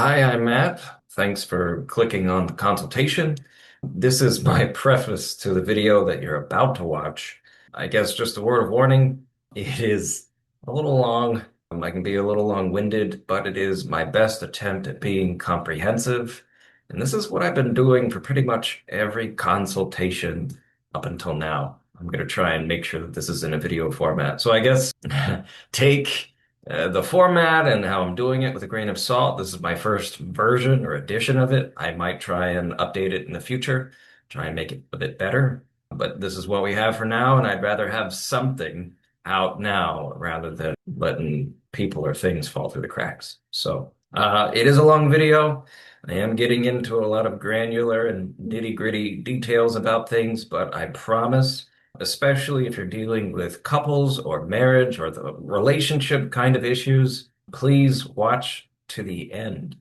Hi, I'm Matt. Thanks for clicking on the consultation. This is my preface to the video that you're about to watch. I guess just a word of warning, it is a little long. I can be a little long-winded, but it is my best attempt at being comprehensive. And this is what I've been doing for pretty much every consultation up until now. I'm going to try and make sure that this is in a video format. So I guess take the format and how I'm doing it with a grain of salt. This is my first version or edition of it. I might try and update it in the future, try and make it a bit better. But this is what we have for now, and I'd rather have something out now rather than letting people or things fall through the cracks. So it is a long video. I am getting into a lot of granular and nitty-gritty details about things, but I promise, especially if you're dealing with couples or marriage or the relationship kind of issues, please watch to the end.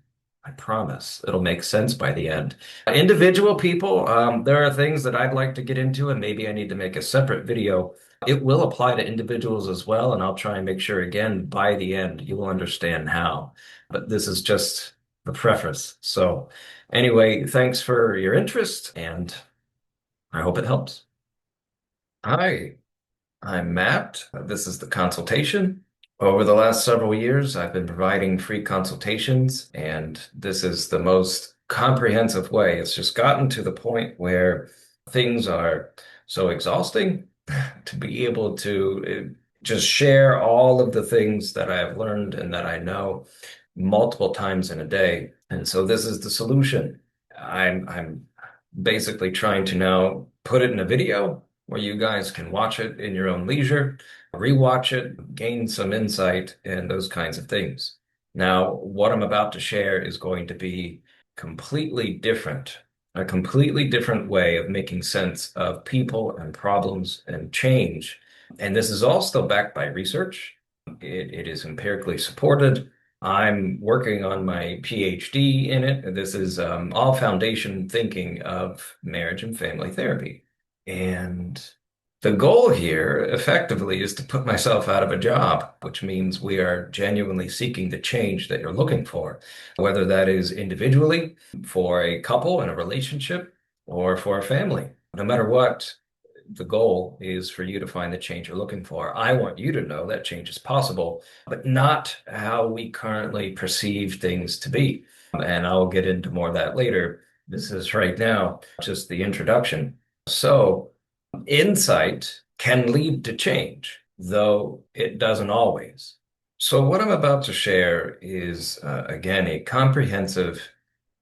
I promise it'll make sense by the end. Individual people, there are things that I'd like to get into, and maybe I need to make a separate video. It will apply to individuals as well, and I'll try and make sure again by the end you will understand how. But this is just the preface. So, anyway, thanks for your interest, and I hope it helps. Hi, I'm Matt. This is the consultation. Over the last several years, I've been providing free consultations, and this is the most comprehensive way. It's just gotten to the point where things are so exhausting to be able to just share all of the things that I have learned and that I know multiple times in a day. And so this is the solution. I'm basically trying to now put it in a video where you guys can watch it in your own leisure, rewatch it, gain some insight, and those kinds of things. Now, what I'm about to share is going to be completely different, a completely different way of making sense of people and problems and change. And this is all still backed by research. It is empirically supported. I'm working on my PhD in it. This is all foundation thinking of marriage and family therapy. And the goal here effectively is to put myself out of a job, which means we are genuinely seeking the change that you're looking for, whether that is individually, for a couple in a relationship, or for a family. No matter what, the goal is for you to find the change you're looking for. I want you to know that change is possible, but not how we currently perceive things to be. And I'll get into more of that later. This is right now just the introduction. So, insight can lead to change, though it doesn't always. So, what I'm about to share is, again, a comprehensive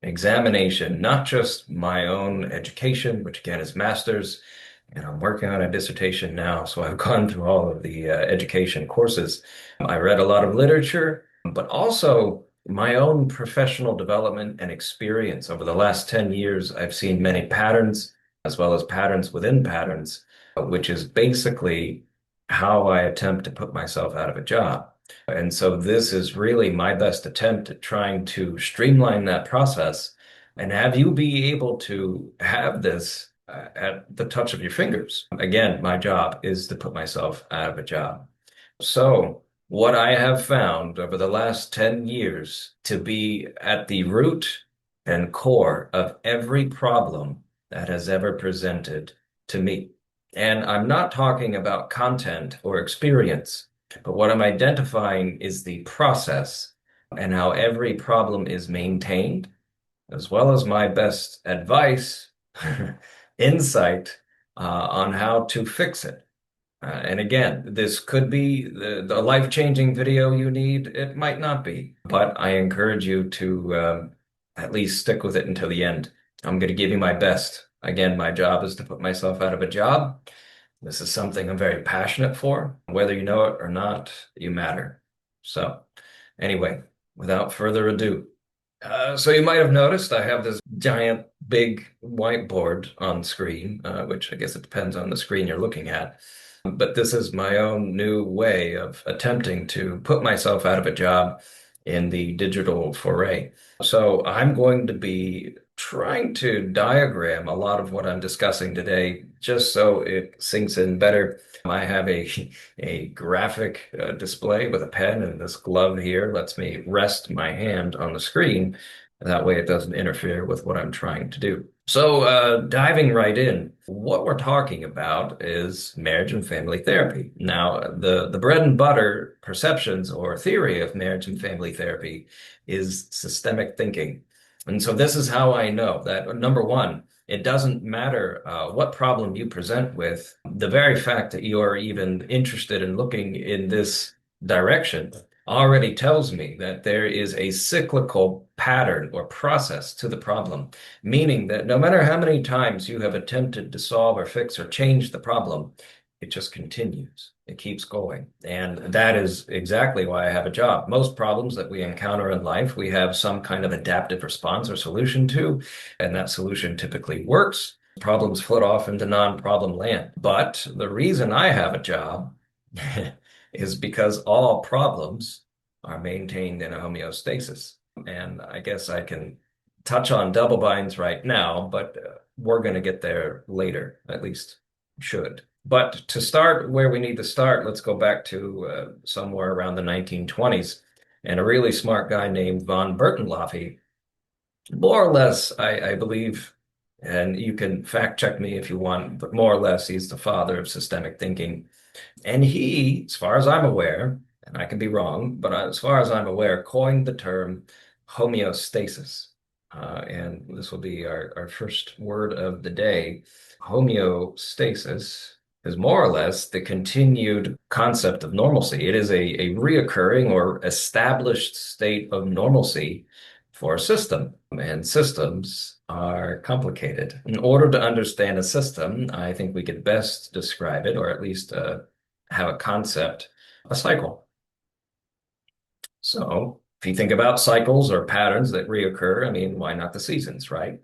examination, not just my own education, which again is master's, and I'm working on a dissertation now. So, I've gone through all of the education courses. I read a lot of literature, but also my own professional development and experience. Over the last 10 years, I've seen many patterns as well as patterns within patterns, which is basically how I attempt to put myself out of a job. And so this is really my best attempt at trying to streamline that process and have you be able to have this at the touch of your fingers. Again, my job is to put myself out of a job. So, what I have found over the last 10 years to be at the root and core of every problem that has ever presented to me. And I'm not talking about content or experience, but what I'm identifying is the process and how every problem is maintained, as well as my best advice, insight on how to fix it. And again, this could be the life-changing video you need. It might not be, but I encourage you to at least stick with it until the end. I'm going to give you my best. Again, my job is to put myself out of a job. This is something I'm very passionate for. Whether you know it or not, you matter. So, anyway, without further ado, so you might have noticed I have this giant, big whiteboard on screen, which I guess it depends on the screen you're looking at. But this is my own new way of attempting to put myself out of a job in the digital foray. So I'm going to be trying to diagram a lot of what I'm discussing today just so it sinks in better. I have a graphic display with a pen, and this glove here lets me rest my hand on the screen. That way it doesn't interfere with what I'm trying to do. So, diving right in, what we're talking about is marriage and family therapy. Now, the bread and butter perceptions or theory of marriage and family therapy is systemic thinking. And so this is how I know that number one, it doesn't matter what problem you present with. The very fact that you are even interested in looking in this direction already tells me that there is a cyclical pattern or process to the problem, meaning that no matter how many times you have attempted to solve or fix or change the problem, it just continues. It keeps going. And that is exactly why I have a job. Most problems that we encounter in life, we have some kind of adaptive response or solution to, and that solution typically works. Problems float off into non-problem land. But the reason I have a job is because all problems are maintained in a homeostasis. And I guess I can touch on double binds right now, but we're going to get there later, at least should. But to start where we need to start, let's go back to somewhere around the 1920s. And a really smart guy named von Bertalanffy, more or less, I believe, and you can fact check me if you want, but more or less, he's the father of systemic thinking. And he, as far as I'm aware, and I can be wrong, but as far as I'm aware, coined the term homeostasis. And this will be our first word of the day. Homeostasis is more or less the continued concept of normalcy. It is a reoccurring or established state of normalcy for a system. And systems are complicated. In order to understand a system, I think we could best describe it, or at least have a concept, a cycle. So if you think about cycles or patterns that reoccur, I mean, why not the seasons, right?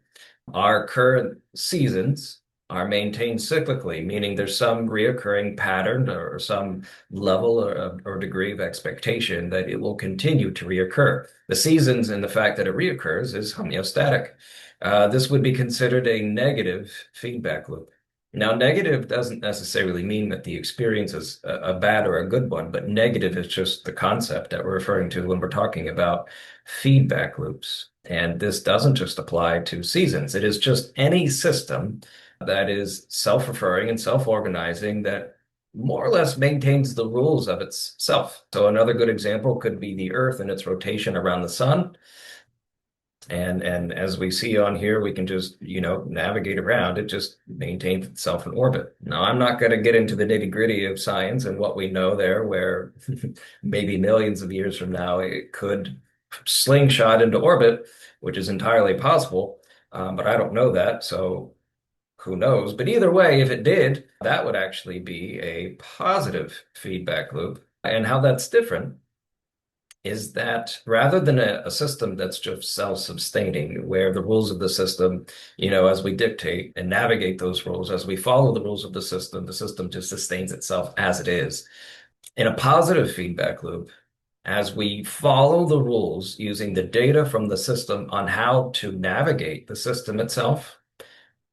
Our current seasons are maintained cyclically, meaning there's some reoccurring pattern or some level or degree of expectation that it will continue to reoccur. The seasons and the fact that it reoccurs is homeostatic. This would be considered a negative feedback loop. Now, negative doesn't necessarily mean that the experience is a bad or a good one, but negative is just the concept that we're referring to when we're talking about feedback loops. And this doesn't just apply to seasons. It is just any system that is self-referring and self-organizing that more or less maintains the rules of itself. So another good example could be the Earth and its rotation around the sun. And as we see on here, we can just, navigate around. It just maintains itself in orbit. Now, I'm not going to get into the nitty-gritty of science and what we know there, where maybe millions of years from now it could slingshot into orbit, which is entirely possible. But I don't know that, so who knows? But either way, if it did, that would actually be a positive feedback loop. And how that's different is that rather than a system that's just self-sustaining, where the rules of the system, as we dictate and navigate those rules, as we follow the rules of the system just sustains itself as it is. In a positive feedback loop, as we follow the rules using the data from the system on how to navigate the system itself,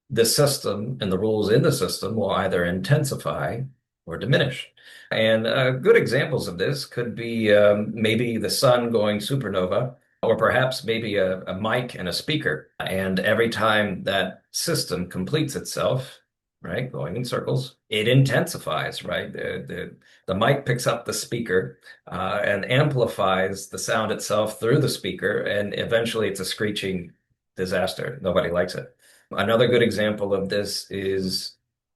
the system and the rules in the system will either intensify or diminish. And good examples of this could be maybe the sun going supernova, or perhaps maybe a mic and a speaker. And every time that system completes itself, right, going in circles, it intensifies, right? The mic picks up the speaker and amplifies the sound itself through the speaker, and eventually it's a screeching disaster. Nobody likes it. Another good example of this is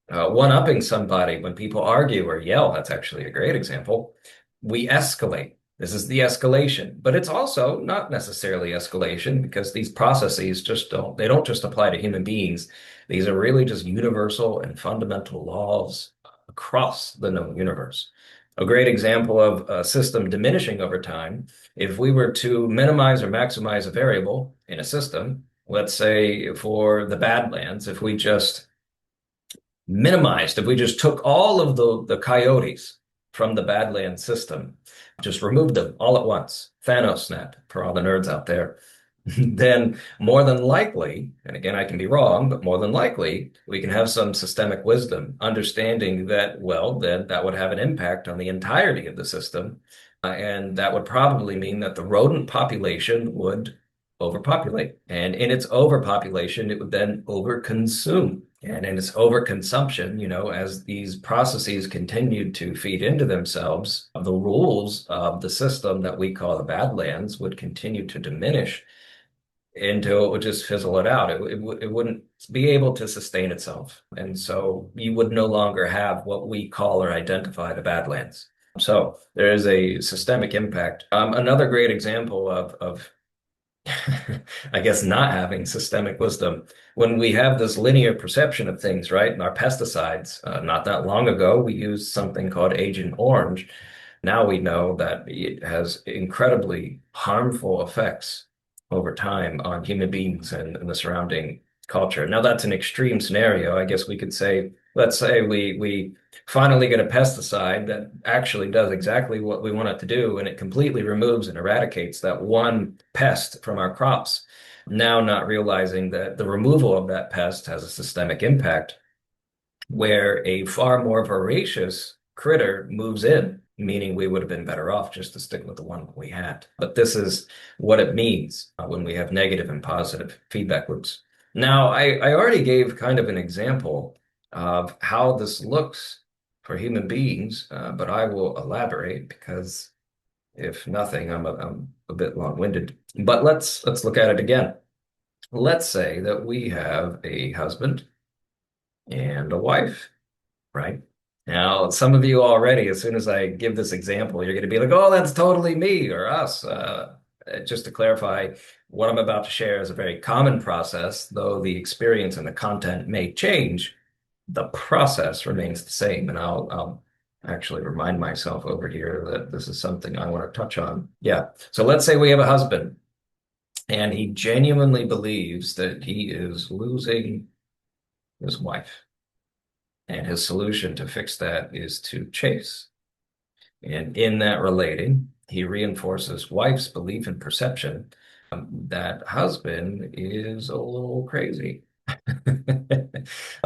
one-upping somebody when people argue or yell. That's actually a great example. We escalate. This is the escalation, but it's also not necessarily escalation because these processes they don't just apply to human beings. These are really just universal and fundamental laws across the known universe. A great example of a system diminishing over time, if we were to minimize or maximize a variable in a system, let's say for the Badlands, if we just took all of the coyotes from the Badlands system, just removed them all at once, Thanos snap for all the nerds out there, then more than likely, and again, I can be wrong, but more than likely, we can have some systemic wisdom, understanding that, well, then that would have an impact on the entirety of the system. And that would probably mean that the rodent population would overpopulate. And in its overpopulation, it would then overconsume. And in its overconsumption, as these processes continued to feed into themselves, the rules of the system that we call the Badlands would continue to diminish until it would just fizzle it out. It wouldn't be able to sustain itself. And so you would no longer have what we call or identify the Badlands. So there is a systemic impact. Another great example of I guess not having systemic wisdom. When we have this linear perception of things, right? And our pesticides, not that long ago, we used something called Agent Orange. Now we know that it has incredibly harmful effects over time on human beings and the surrounding culture. Now that's an extreme scenario. I guess we could say, let's say we finally get a pesticide that actually does exactly what we want it to do, and it completely removes and eradicates that one pest from our crops. Now, not realizing that the removal of that pest has a systemic impact where a far more voracious critter moves in, meaning we would have been better off just to stick with the one we had. But this is what it means when we have negative and positive feedback loops. Now, I already gave kind of an example of how this looks for human beings, but I will elaborate because if nothing, I'm a bit long-winded. But let's look at it again. Let's say that we have a husband and a wife, right? Now, some of you already, as soon as I give this example, you're going to be like, oh, that's totally me or us. Just to clarify, what I'm about to share is a very common process, though the experience and the content may change, the process remains the same. And I'll actually remind myself over here that this is something I want to touch on. Yeah. So let's say we have a husband and he genuinely believes that he is losing his wife. And his solution to fix that is to chase. And in that relating, he reinforces wife's belief and perception that husband is a little crazy.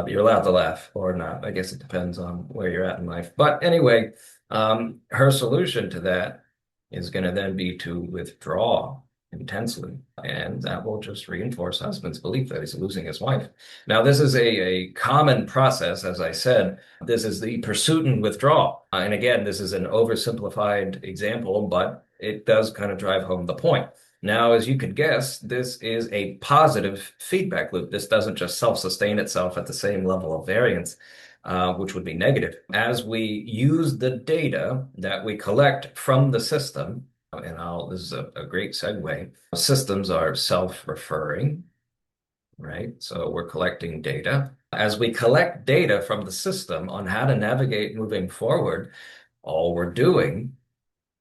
You're allowed to laugh or not. I guess it depends on where you're at in life. But anyway, her solution to that is going to then be to withdraw intensely. And that will just reinforce husband's belief that he's losing his wife. Now, this is a common process, as I said. This is the pursuit and withdrawal. And again, this is an oversimplified example, but it does kind of drive home the point. Now, as you could guess, this is a positive feedback loop. This doesn't just self-sustain itself at the same level of variance, which would be negative. As we use the data that we collect from the system, and this is a great segue. Systems are self-referring, right? So we're collecting data. As we collect data from the system on how to navigate moving forward, all we're doing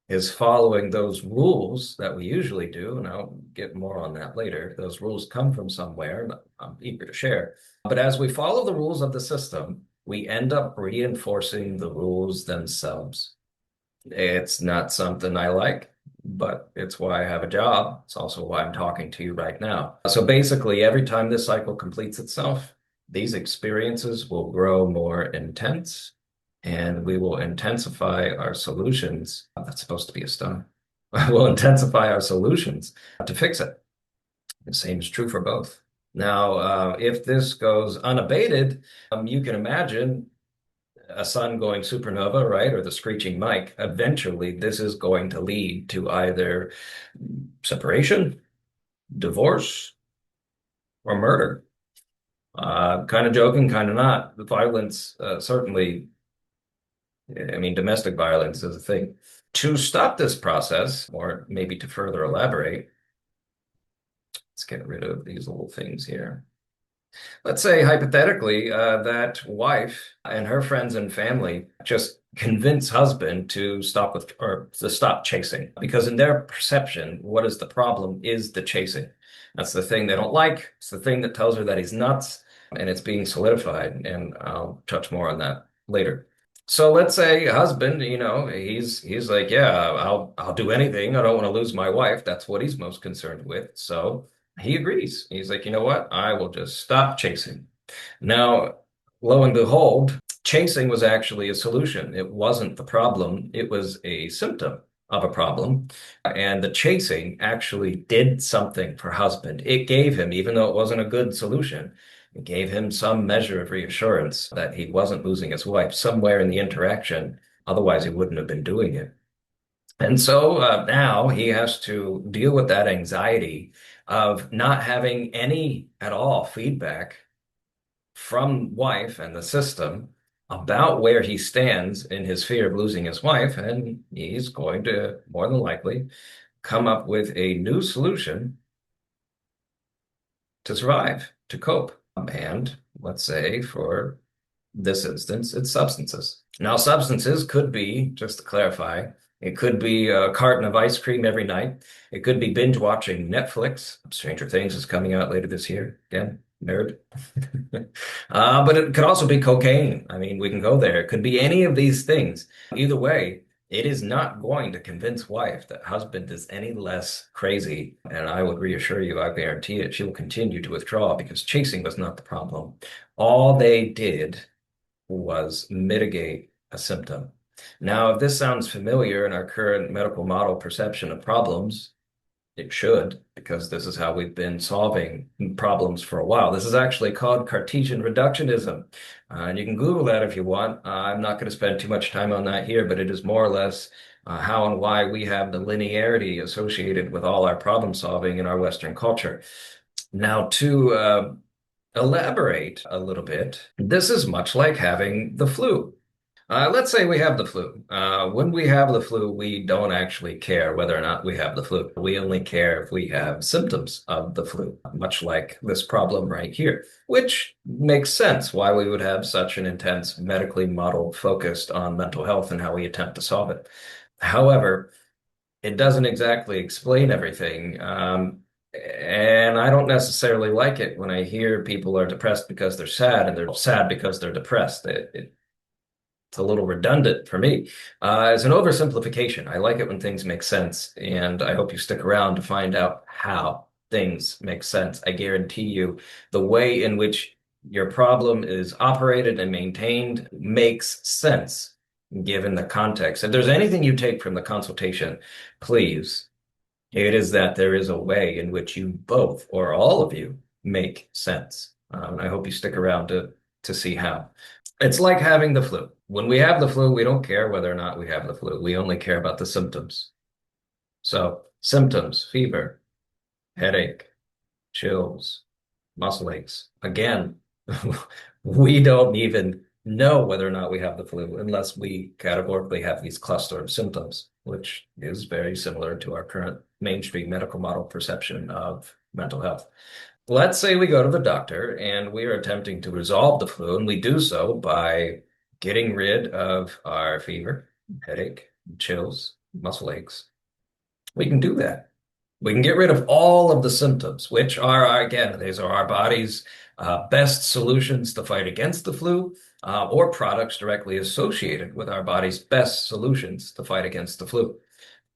is following those rules that we usually do, and I'll get more on that later. Those rules come from somewhere, and I'm eager to share. But as we follow the rules of the system, we end up reinforcing the rules themselves. It's not something I like, but it's why I have a job. It's also why I'm talking to you right now. So basically, every time this cycle completes itself, these experiences will grow more intense and we will intensify our solutions. That's supposed to be a stone. We'll intensify our solutions to fix it. The same is true for both. Now, if this goes unabated, you can imagine a sun going supernova, right, or the screeching mic. Eventually, this is going to lead to either separation, divorce, or murder. Kind of joking, kind of not. The violence, certainly, I mean, domestic violence is a thing. To stop this process, or maybe to further elaborate, let's get rid of these little things here. Let's say hypothetically that wife and her friends and family just convince husband to stop with or to stop chasing because in their perception, what is the problem is the chasing. That's the thing they don't like. It's the thing that tells her that he's nuts, and it's being solidified. And I'll touch more on that later. So let's say husband, he's like, yeah, I'll do anything. I don't want to lose my wife. That's what he's most concerned with. So he agrees. He's like, you know what? I will just stop chasing. Now, lo and behold, chasing was actually a solution. It wasn't the problem. It was a symptom of a problem. And the chasing actually did something for husband. It gave him, even though it wasn't a good solution, it gave him some measure of reassurance that he wasn't losing his wife somewhere in the interaction. Otherwise, he wouldn't have been doing it. And so now he has to deal with that anxiety of not having any at all feedback from wife and the system about where he stands in his fear of losing his wife. And he's going to more than likely come up with a new solution to survive, to cope. And let's say for this instance, it's substances. Now, substances could be, just to clarify, it could be a carton of ice cream every night. It could be binge watching Netflix. Stranger Things is coming out later this year. Again, nerd. But it could also be cocaine. I mean, we can go there. It could be any of these things. Either way, it is not going to convince wife that husband is any less crazy. And I would reassure you, I guarantee it, she will continue to withdraw because chasing was not the problem. All they did was mitigate a symptom. Now, if this sounds familiar in our current medical model perception of problems, it should, because this is how we've been solving problems for a while. This is actually called Cartesian reductionism. And you can Google that if you want. I'm not going to spend too much time on that here, but it is more or less how and why we have the linearity associated with all our problem solving in our Western culture. Now, to elaborate a little bit, this is much like having the flu. Let's say we have the flu. When we have the flu, we don't actually care whether or not we have the flu. We only care if we have symptoms of the flu, much like this problem right here, which makes sense why we would have such an intense medically modeled focused on mental health and how we attempt to solve it. However, it doesn't exactly explain everything. And I don't necessarily like it when I hear people are depressed because they're sad and they're sad because they're depressed. It's a little redundant for me. It's an oversimplification. I like it when things make sense, and I hope you stick around to find out how things make sense. I guarantee you the way in which your problem is operated and maintained makes sense given the context. If there's anything you take from the consultation, please, it is that there is a way in which you both or all of you make sense. And I hope you stick around to see how. It's like having the flu. When we have the flu, we don't care whether or not we have the flu. We only care about the symptoms. So, symptoms, fever, headache, chills, muscle aches. Again, we don't even know whether or not we have the flu unless we categorically have these cluster of symptoms, which is very similar to our current mainstream medical model perception of mental health. Let's say we go to the doctor and we are attempting to resolve the flu, and we do so by getting rid of our fever, headache, chills, muscle aches. We can do that. We can get rid of all of the symptoms, which are, again, these are our body's best solutions to fight against the flu, or products directly associated with our body's best solutions to fight against the flu.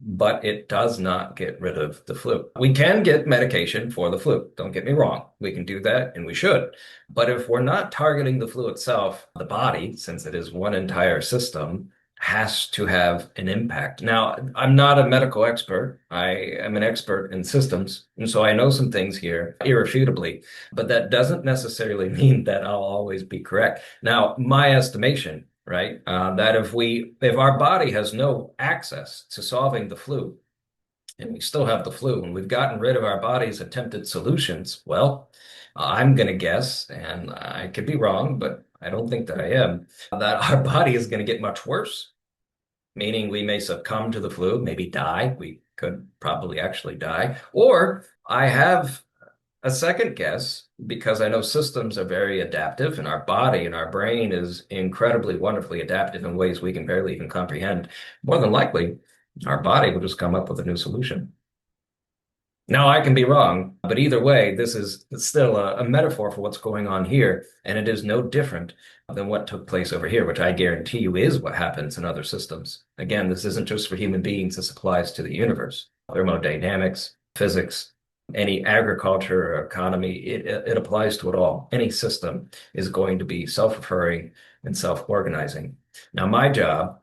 But it does not get rid of the flu. We can get medication for the flu. Don't get me wrong. We can do that and we should. But if we're not targeting the flu itself, the body, since it is one entire system, has to have an impact. Now, I'm not a medical expert. I am an expert in systems. And so I know some things here irrefutably, but that doesn't necessarily mean that I'll always be correct. Now, my estimation, right, that if our body has no access to solving the flu, and we still have the flu, and we've gotten rid of our body's attempted solutions, well, I'm going to guess, and I could be wrong, but I don't think that I am, that our body is going to get much worse, meaning we may succumb to the flu, maybe die. We could probably actually die. Or I have a second guess, because I know systems are very adaptive, and our body and our brain is incredibly wonderfully adaptive in ways we can barely even comprehend. More than likely, our body will just come up with a new solution. Now, I can be wrong, but either way, this is still a metaphor for what's going on here, and it is no different than what took place over here, which I guarantee you is what happens in other systems. Again, this isn't just for human beings, this applies to the universe, thermodynamics, physics, any agriculture or economy, it applies to it all. Any system is going to be self-referring and self-organizing. Now, my job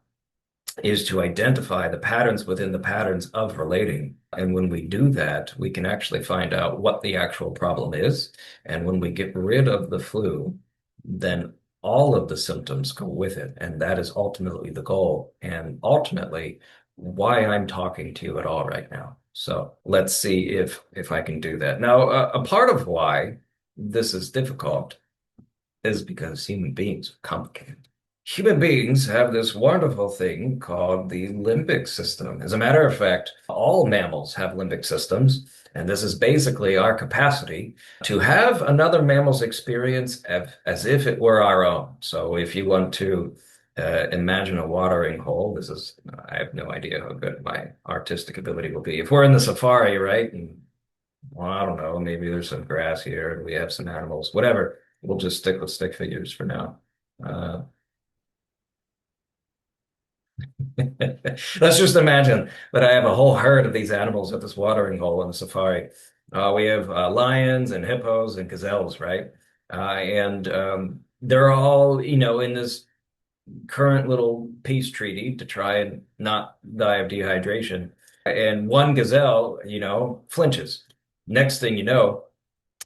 is to identify the patterns within the patterns of relating. And when we do that, we can actually find out what the actual problem is. And when we get rid of the flu, then all of the symptoms go with it. And that is ultimately the goal. And ultimately, why I'm talking to you at all right now. So let's see if I can do that. Now, a part of why this is difficult is because human beings are complicated. Human beings have this wonderful thing called the limbic system. As a matter of fact, all mammals have limbic systems, and this is basically our capacity to have another mammal's experience as if it were our own. So if you want to imagine a watering hole, I have no idea how good my artistic ability will be. If we're in the safari, right? And, well, I don't know, maybe there's some grass here and we have some animals, whatever. We'll just stick with stick figures for now. Uh, Let's just imagine that I have a whole herd of these animals at this watering hole in the safari. We have lions and hippos and gazelles, right? And they're all, in this current little peace treaty to try and not die of dehydration. And one gazelle, flinches. Next thing you know,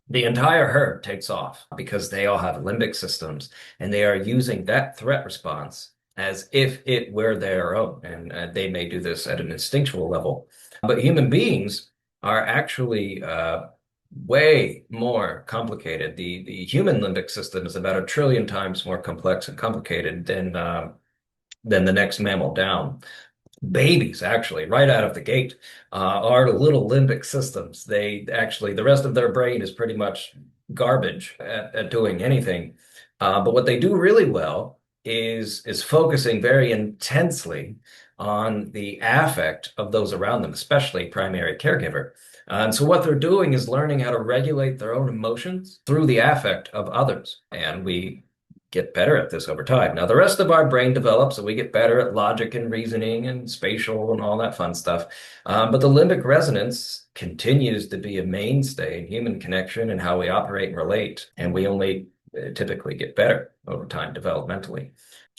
the entire herd takes off because they all have limbic systems and they are using that threat response as if it were their own. And they may do this at an instinctual level. But human beings are actually way more complicated. The human limbic system is about 1 trillion times more complex and complicated than the next mammal down. Babies, actually, right out of the gate, are little limbic systems. The rest of their brain is pretty much garbage at doing anything. But what they do really well is focusing very intensely on the affect of those around them, especially primary caregiver. And so what they're doing is learning how to regulate their own emotions through the affect of others. And we get better at this over time. Now, the rest of our brain develops and we get better at logic and reasoning and spatial and all that fun stuff. But the limbic resonance continues to be a mainstay in human connection and how we operate and relate. And we only typically get better over time developmentally.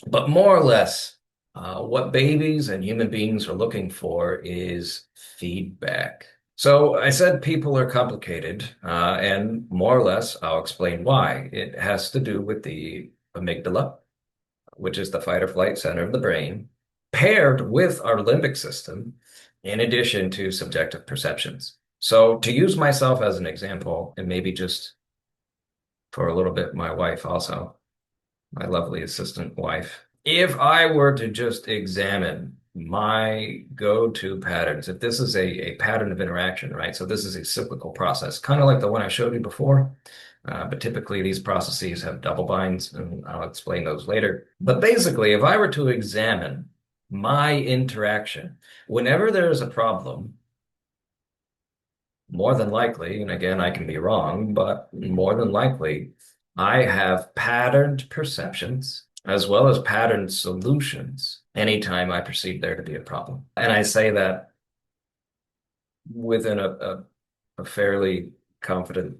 But more or less, what babies and human beings are looking for is feedback. So I said people are complicated, and more or less, I'll explain why. It has to do with the amygdala, which is the fight or flight center of the brain, paired with our limbic system, in addition to subjective perceptions. So to use myself as an example, and maybe just for a little bit, my wife also, my lovely assistant wife, if I were to just examine my go-to patterns, if this is a pattern of interaction, right? So this is a cyclical process, kind of like the one I showed you before. But typically these processes have double binds, and I'll explain those later. But basically, if I were to examine my interaction, whenever there is a problem, more than likely, and again, I can be wrong, but more than likely, I have patterned perceptions as well as patterned solutions anytime I perceive there to be a problem. And I say that within a fairly confident,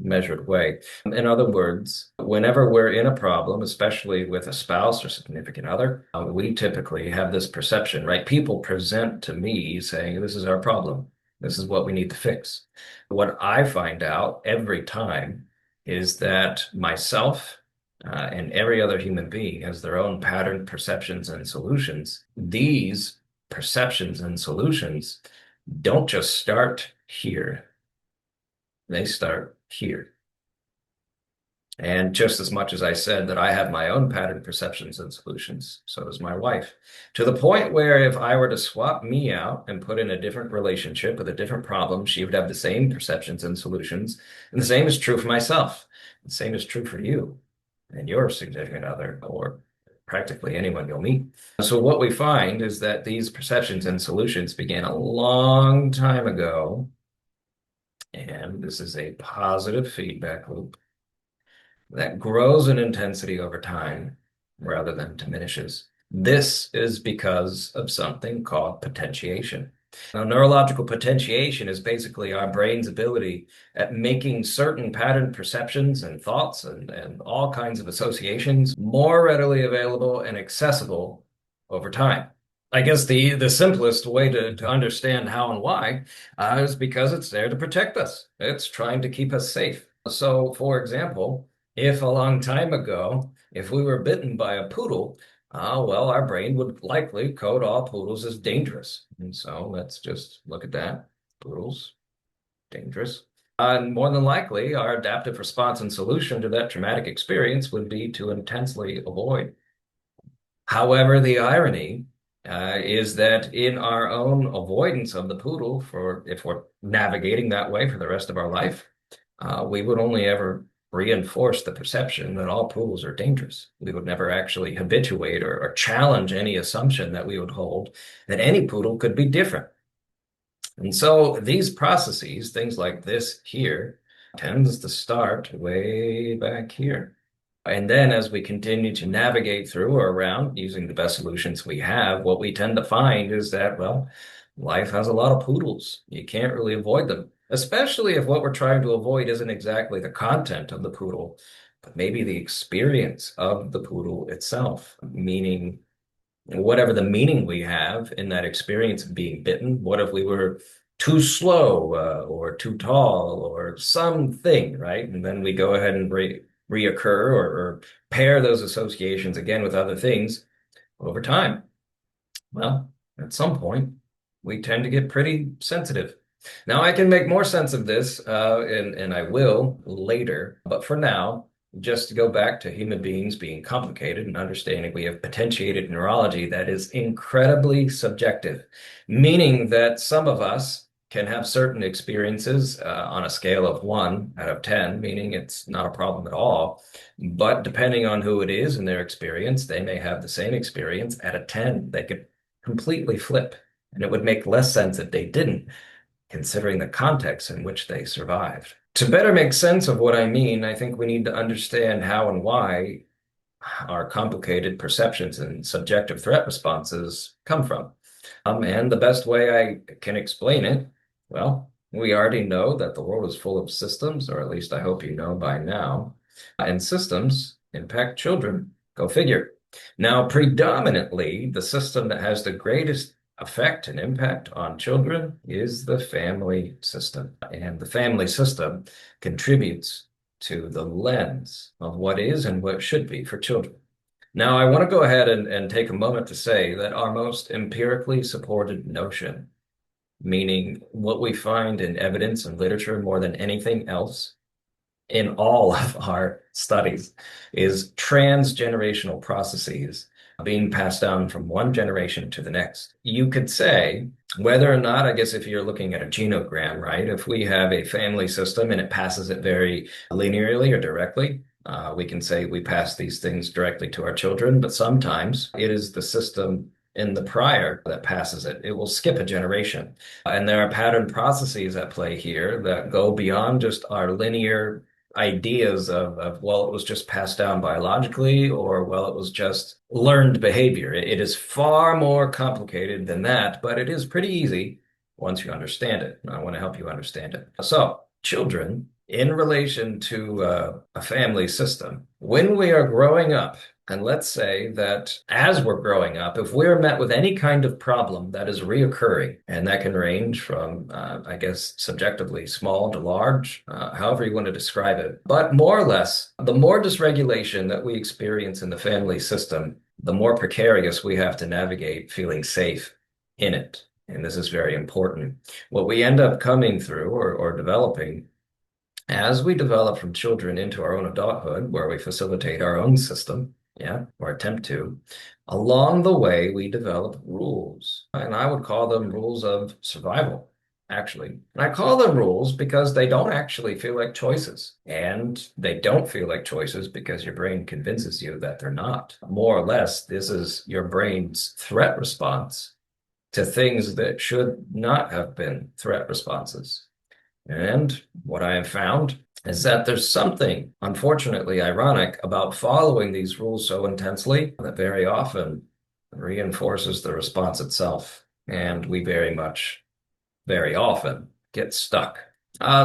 measured way. In other words, whenever we're in a problem, especially with a spouse or significant other, we typically have this perception, right? People present to me saying, this is our problem. This is what we need to fix. What I find out every time is that myself and every other human being has their own pattern, perceptions, and solutions. These perceptions and solutions don't just start here. They start here. And just as much as I said that I have my own pattern perceptions and solutions, so does my wife. To the point where if I were to swap me out and put in a different relationship with a different problem, she would have the same perceptions and solutions. And the same is true for myself. The same is true for you and your significant other, or practically anyone you'll meet. So what we find is that these perceptions and solutions began a long time ago And this is a positive feedback loop that grows in intensity over time rather than diminishes. This is because of something called potentiation. Now, neurological potentiation is basically our brain's ability at making certain pattern perceptions and thoughts and all kinds of associations more readily available and accessible over time. I guess the simplest way to understand how and why is because it's there to protect us. It's trying to keep us safe. So, for example, if a long time ago, if we were bitten by a poodle, well, our brain would likely code all poodles as dangerous. And so let's just look at that. Poodles, dangerous. And more than likely, our adaptive response and solution to that traumatic experience would be to intensely avoid. However, the irony is that in our own avoidance of the poodle, for if we're navigating that way for the rest of our life, we would only ever reinforce the perception that all poodles are dangerous. We would never actually habituate or challenge any assumption that we would hold that any poodle could be different. And so these processes, things like this here, tends to start way back here. And then as we continue to navigate through or around using the best solutions we have, what we tend to find is that, well, life has a lot of poodles. You can't really avoid them, especially if what we're trying to avoid isn't exactly the content of the poodle, but maybe the experience of the poodle itself, meaning whatever the meaning we have in that experience of being bitten. What if we were too slow or too tall or something, right? And then we go ahead and reoccur or pair those associations again with other things over time. Well, at some point, we tend to get pretty sensitive. Now, I can make more sense of this, and I will later. But for now, just to go back to human beings being complicated and understanding we have potentiated neurology that is incredibly subjective, meaning that some of us can have certain experiences on a scale of 1 out of 10, meaning it's not a problem at all. But depending on who it is and their experience, they may have the same experience at a 10. They could completely flip, and it would make less sense if they didn't, considering the context in which they survived. To better make sense of what I mean, I think we need to understand how and why our complicated perceptions and subjective threat responses come from. And the best way I can explain it, well, we already know that the world is full of systems, or at least I hope you know by now, and systems impact children. Go figure. Now, predominantly, the system that has the greatest effect and impact on children is the family system. And the family system contributes to the lens of what is and what should be for children. Now, I want to go ahead and take a moment to say that our most empirically supported notion, meaning what we find in evidence and literature more than anything else in all of our studies, is transgenerational processes being passed down from one generation to the next. You could say whether or not, I guess if you're looking at a genogram, right? If we have a family system and it passes it very linearly or directly, we can say we pass these things directly to our children, but sometimes it is the system in the prior that passes it. It will skip a generation. And there are pattern processes at play here that go beyond just our linear ideas of, well, it was just passed down biologically, or, well, it was just learned behavior. It is far more complicated than that, but it is pretty easy once you understand it. And I want to help you understand it. So, children, in relation to a family system, when we are growing up, and let's say that as we're growing up, if we're met with any kind of problem that is reoccurring, and that can range from, I guess, subjectively small to large, however you want to describe it, but more or less, the more dysregulation that we experience in the family system, the more precarious we have to navigate feeling safe in it. And this is very important. What we end up coming through or developing as we develop from children into our own adulthood, where we facilitate our own system, yeah, or attempt to, along the way, we develop rules. And I would call them rules of survival, actually. And I call them rules because they don't actually feel like choices. And they don't feel like choices because your brain convinces you that they're not. More or less, this is your brain's threat response to things that should not have been threat responses. And what I have found is that there's something, unfortunately, ironic about following these rules so intensely that very often reinforces the response itself. And we very often get stuck.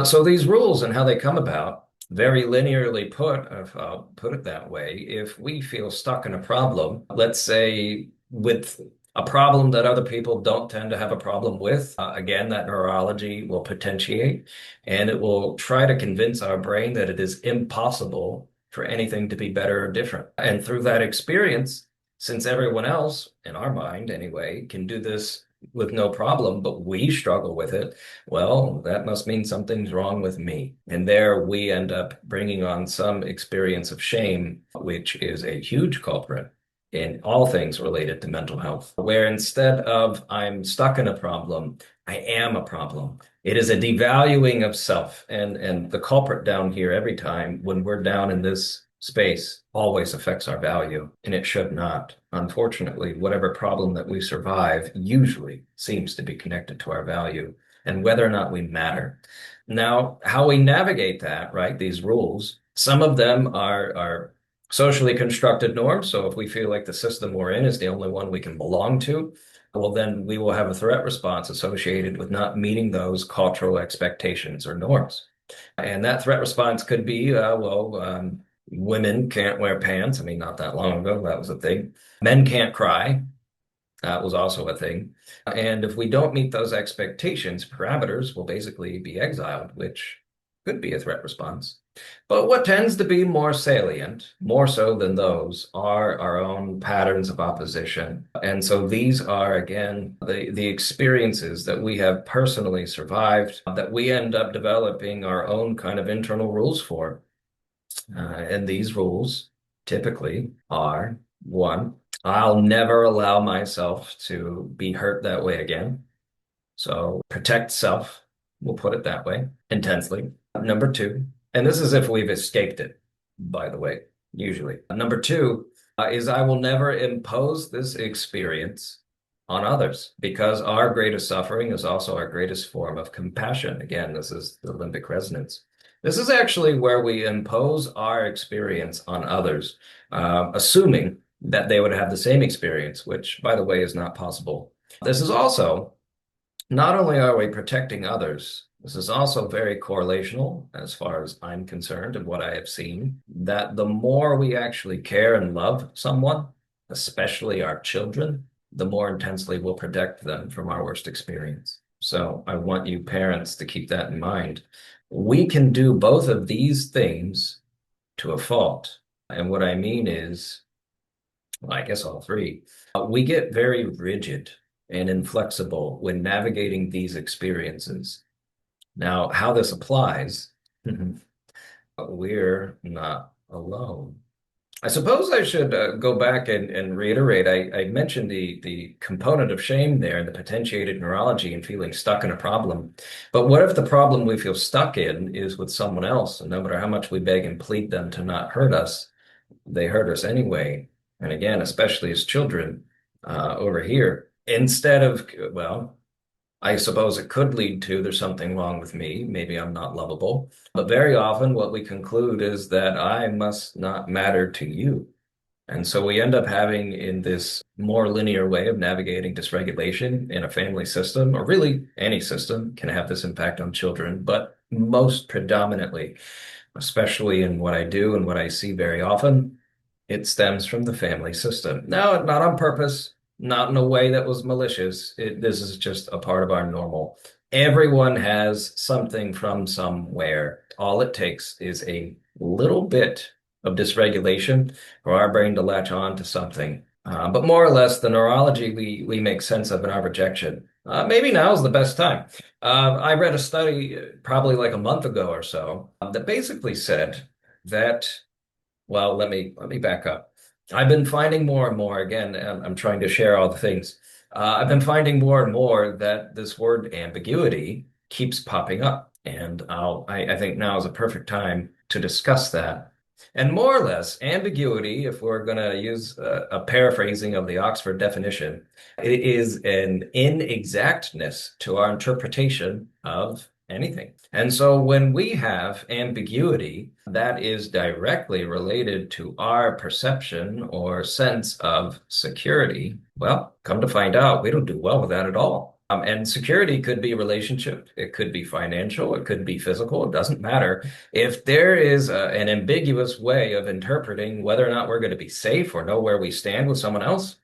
So these rules and how they come about, very linearly put, if I'll put it that way, if we feel stuck in a problem, let's say with a problem that other people don't tend to have a problem with, again, that neurology will potentiate and it will try to convince our brain that it is impossible for anything to be better or different. And through that experience, since everyone else, in our mind anyway, can do this with no problem, but we struggle with it, well, that must mean something's wrong with me. And there we end up bringing on some experience of shame, which is a huge culprit in all things related to mental health, where instead of I'm stuck in a problem, I am a problem. It is a devaluing of self. And the culprit down here every time when we're down in this space always affects our value, and it should not. Unfortunately, whatever problem that we survive usually seems to be connected to our value and whether or not we matter. Now, how we navigate that, right? These rules, some of them are socially constructed norms. So if we feel like the system we're in is the only one we can belong to, well, then we will have a threat response associated with not meeting those cultural expectations or norms. And that threat response could be, women can't wear pants. I mean, not that long ago, that was a thing. Men can't cry. That was also a thing. And if we don't meet those expectations, parameters will basically be exiled, which could be a threat response. But what tends to be more salient, more so than those, are our own patterns of opposition. And so these are, again, the experiences that we have personally survived that we end up developing our own kind of internal rules for. And these rules typically are one, I'll never allow myself to be hurt that way again. So protect self, we'll put it that way, intensely. Number two, and this is if we've escaped it, by the way, usually. Number two is I will never impose this experience on others because our greatest suffering is also our greatest form of compassion. Again, this is the limbic resonance. This is actually where we impose our experience on others, assuming that they would have the same experience, which, by the way, is not possible. This is also not only are we protecting others, this is also very correlational as far as I'm concerned and what I have seen, that the more we actually care and love someone, especially our children, the more intensely we'll protect them from our worst experience. So I want you parents to keep that in mind. We can do both of these things to a fault. And what I mean is, well, I guess all three. We get very rigid and inflexible when navigating these experiences. Now, how this applies, we're not alone. I suppose I should go back and reiterate. I mentioned the component of shame there, the potentiated neurology and feeling stuck in a problem. But what if the problem we feel stuck in is with someone else, and no matter how much we beg and plead them to not hurt us, they hurt us anyway. And again, especially as children over here, instead of, well, I suppose it could lead to there's something wrong with me. Maybe I'm not lovable. But very often, what we conclude is that I must not matter to you. And so we end up having in this more linear way of navigating dysregulation in a family system, or really any system can have this impact on children, but most predominantly, especially in what I do and what I see very often, it stems from the family system. Now, not on purpose, not in a way that was malicious. This is just a part of our normal. Everyone has something from somewhere. All it takes is a little bit of dysregulation for our brain to latch on to something. But more or less, the neurology we make sense of in our rejection. Maybe now is the best time. I read a study probably like a month ago or so that basically said that, well, let me back up. I've been finding more and more, again, and I'm trying to share all the things. I've been finding more and more that this word ambiguity keeps popping up. And I think now is a perfect time to discuss that. And more or less, ambiguity, if we're going to use a paraphrasing of the Oxford definition, it is an inexactness to our interpretation of anything. And so when we have ambiguity that is directly related to our perception or sense of security, well, come to find out, we don't do well with that at all. And security could be relationship, it could be financial, it could be physical, it doesn't matter. If there is an ambiguous way of interpreting whether or not we're going to be safe or know where we stand with someone else,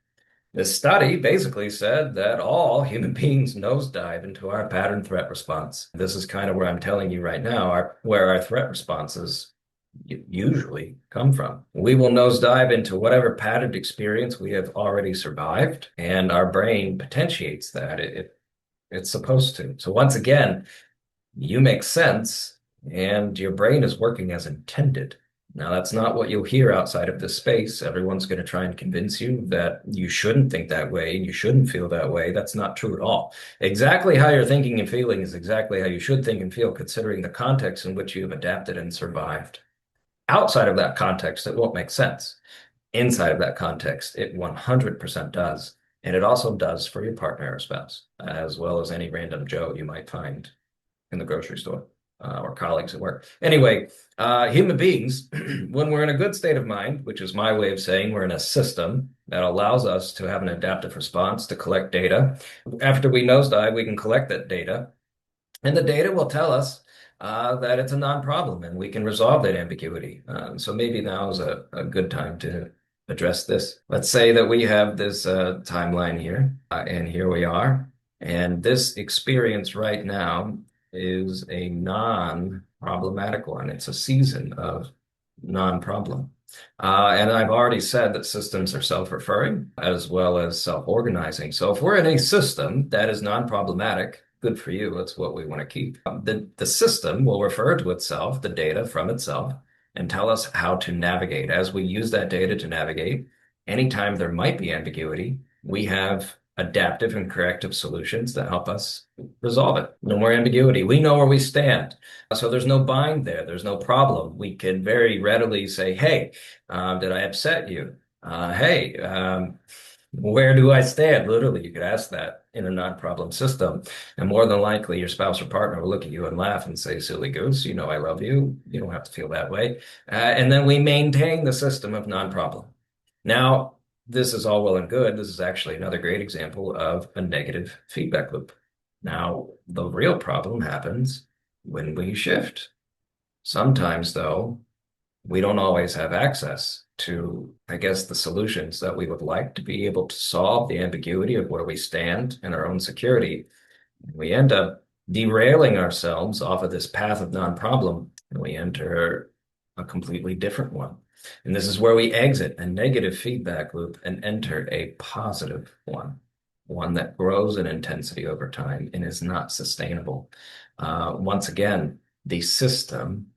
this study basically said that all human beings nosedive into our pattern threat response. This is kind of where I'm telling you right now, where our threat responses usually come from. We will nosedive into whatever patterned experience we have already survived, and our brain potentiates that. It's supposed to. So once again, you make sense, and your brain is working as intended. Now, that's not what you'll hear outside of this space. Everyone's going to try and convince you that you shouldn't think that way and you shouldn't feel that way. That's not true at all. Exactly how you're thinking and feeling is exactly how you should think and feel, considering the context in which you have adapted and survived. Outside of that context, it won't make sense. Inside of that context, it 100% does. And it also does for your partner or spouse, as well as any random Joe you might find in the grocery store or colleagues at work. Anyway, human beings, when we're in a good state of mind, which is my way of saying we're in a system that allows us to have an adaptive response to collect data. After we nosedive, we can collect that data, and the data will tell us that it's a non-problem and we can resolve that ambiguity. So maybe now is a good time to address this. Let's say that we have this timeline here, and here we are. And this experience right now is a non-problematic one. It's a season of non-problem. And I've already said that systems are self-referring as well as self-organizing. So if we're in a system that is non-problematic, good for you. That's what we want to keep. The system will refer to itself, the data from itself, and tell us how to navigate. As we use that data to navigate, anytime there might be ambiguity, we have adaptive and corrective solutions that help us resolve it. No more ambiguity. We know where we stand. So there's no bind there. There's no problem. We can very readily say, hey, did I upset you? Hey, where do I stand? Literally, you could ask that in a non-problem system. And more than likely, your spouse or partner will look at you and laugh and say, silly goose, you know I love you. You don't have to feel that way. And then we maintain the system of non-problem. Now, this is all well and good. This is actually another great example of a negative feedback loop. Now, the real problem happens when we shift. Sometimes, though, we don't always have access to, I guess, the solutions that we would like to be able to solve the ambiguity of where we stand in our own security. We end up derailing ourselves off of this path of non-problem, and we enter a completely different one. And this is where we exit a negative feedback loop and enter a positive one that grows in intensity over time and is not sustainable. Once again, the system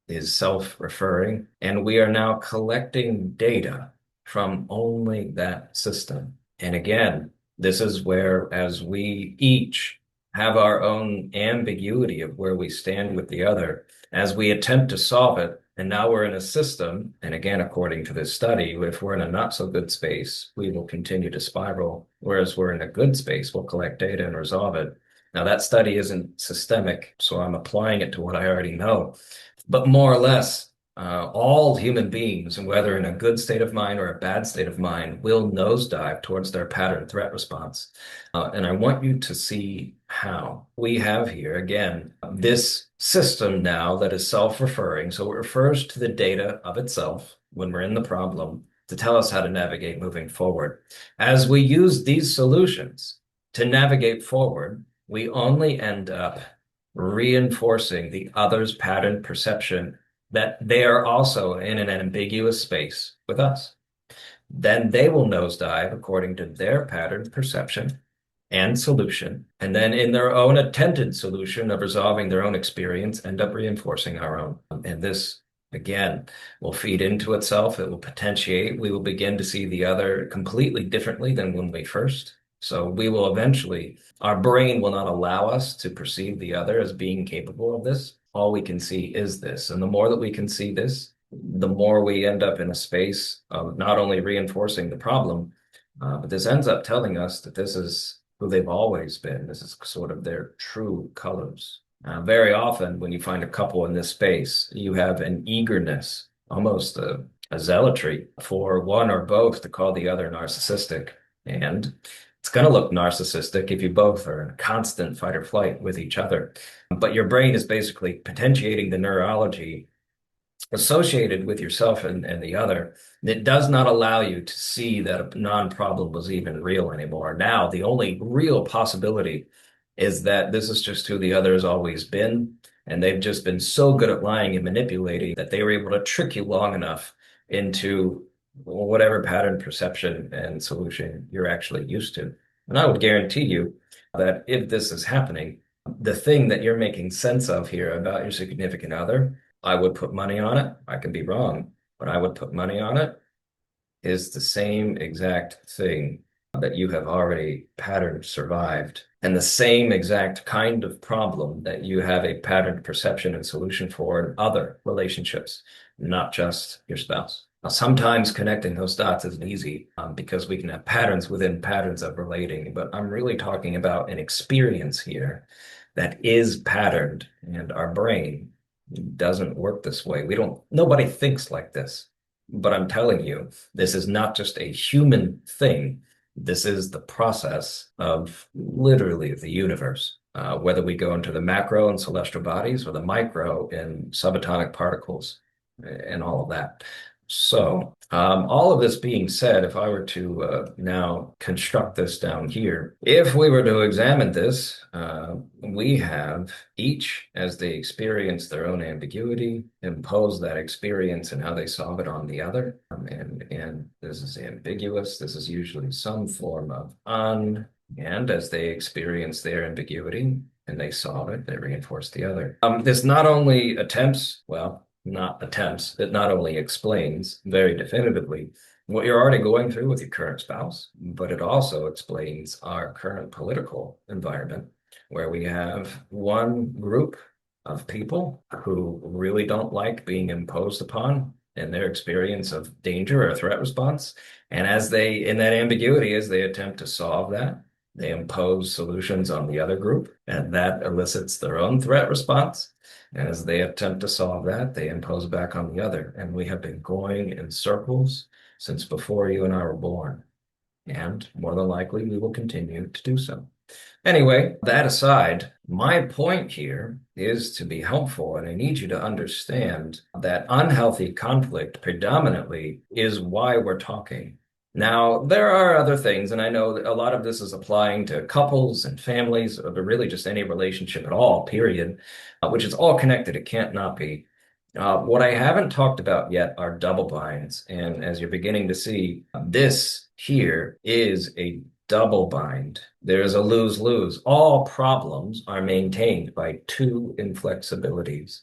is self-referring, and we are now collecting data from only that system. And again, this is where, as we each have our own ambiguity of where we stand with the other, as we attempt to solve it, and now we're in a system, and again, according to this study, if we're in a not so good space, we will continue to spiral, whereas we're in a good space, we'll collect data and resolve it. Now, that study isn't systemic, so I'm applying it to what I already know. But more or less, all human beings, whether in a good state of mind or a bad state of mind, will nosedive towards their pattern threat response. And I want you to see how. We have here, again, this system now that is self-referring. So it refers to the data of itself when we're in the problem to tell us how to navigate moving forward. As we use these solutions to navigate forward, we only end up reinforcing the other's pattern perception that they are also in an ambiguous space with us. Then they will nosedive according to their pattern perception and solution, and then in their own attempted solution of resolving their own experience, end up reinforcing our own. And this, again, will feed into itself. It will potentiate. We will begin to see the other completely differently than when we first. So we will eventually, our brain will not allow us to perceive the other as being capable of this. All we can see is this. And the more that we can see this, the more we end up in a space of not only reinforcing the problem, but this ends up telling us that this is who they've always been. This is sort of their true colors. Very often, when you find a couple in this space, you have an eagerness, almost a zealotry for one or both to call the other narcissistic. And it's going to look narcissistic if you both are in constant fight or flight with each other. But your brain is basically potentiating the neurology associated with yourself and the other that does not allow you to see that a non-problem was even real anymore. Now, the only real possibility is that this is just who the other has always been, and they've just been so good at lying and manipulating that they were able to trick you long enough into whatever pattern perception and solution you're actually used to. And I would guarantee you that if this is happening, the thing that you're making sense of here about your significant other, I would put money on it. I can be wrong, but I would put money on it, is the same exact thing that you have already patterned survived, and the same exact kind of problem that you have a patterned perception and solution for in other relationships, not just your spouse. Now, sometimes connecting those dots isn't easy because we can have patterns within patterns of relating, but I'm really talking about an experience here that is patterned, and our brain doesn't work this way. Nobody thinks like this. But I'm telling you, this is not just a human thing. This is the process of literally the universe, whether we go into the macro and celestial bodies or the micro in subatomic particles and all of that. So, all of this being said, if I were to now construct this down here, if we were to examine this, we have each, as they experience their own ambiguity, impose that experience and how they solve it on the other. And this is ambiguous. This is usually some form of un. And as they experience their ambiguity and they solve it, they reinforce the other. This not only attempts, well, not attempts, it not only explains very definitively what you're already going through with your current spouse, but it also explains our current political environment, where we have one group of people who really don't like being imposed upon in their experience of danger or threat response. And as they, in that ambiguity, as they attempt to solve that, they impose solutions on the other group, and that elicits their own threat response. And as they attempt to solve that, they impose back on the other. And we have been going in circles since before you and I were born. And more than likely, we will continue to do so. Anyway, that aside, my point here is to be helpful, and I need you to understand that unhealthy conflict predominantly is why we're talking. Now, there are other things, and I know that a lot of this is applying to couples and families, or to really just any relationship at all, period, which is all connected. It can't not be. What I haven't talked about yet are double binds. And as you're beginning to see, this here is a double bind. There's a lose-lose. All problems are maintained by two inflexibilities.